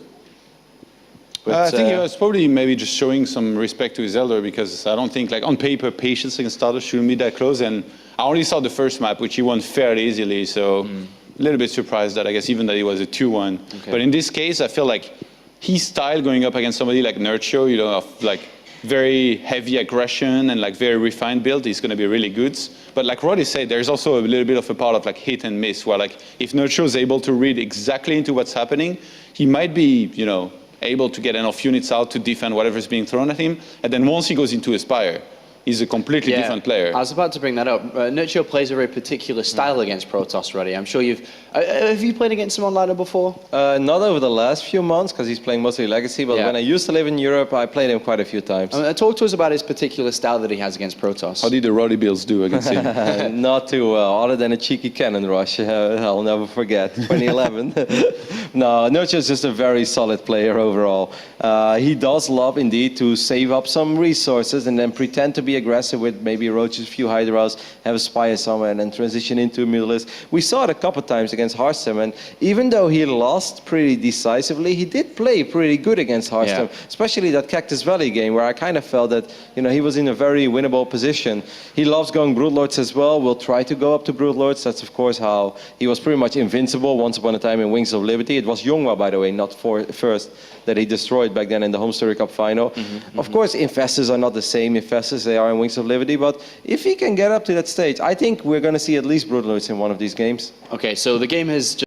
But, I think he was probably maybe just showing some respect to his elder, because I don't think, like, on paper, Patience against Stardust shouldn't be that close. And I only saw the first map, which he won fairly easily, so a little bit surprised that, I guess, even that it was a 2-1. Okay. But in this case, I feel like his style going up against somebody like Nerchio, you know, of like very heavy aggression and like very refined build, is going to be really good. But like Roddy said, there's also a little bit of a part of like hit and miss, where like if Nerchio is able to read exactly into what's happening, he might be, you know, able to get enough units out to defend whatever's being thrown at him. And then once he goes into Aspire, he's a completely different player. I was about to bring that up. Nerchio plays a very particular style against Protoss, Roddy. I'm sure you've... have you played against him online before? Not over the last few months, because he's playing mostly Legacy, but when I used to live in Europe, I played him quite a few times. Talk to us about his particular style that he has against Protoss. How did the Roddy builds do against him? Not too well, other than a cheeky cannon rush. I'll never forget, 2011. No, Nerchio's just a very solid player overall. He does love, indeed, to save up some resources and then pretend to be aggressive with maybe roaches, a few Hydras, have a Spire somewhere, and then transition into a Mutalisk. We saw it a couple of times against Hearthstone, and even though he lost pretty decisively, he did play pretty good against Hearthstone, especially that Cactus Valley game, where I kind of felt that, you know, he was in a very winnable position. He loves going Broodlords as well. We'll try to go up to Broodlords. That's, of course, how he was pretty much invincible once upon a time in Wings of Liberty. It was Yongwa, by the way, not first, that he destroyed back then in the Home Story Cup final. Of course, Infestors are not the same Infestors they are in Wings of Liberty, but if he can get up to that stage, I think we're going to see at least Broodlords in one of these games. Okay, so the game has just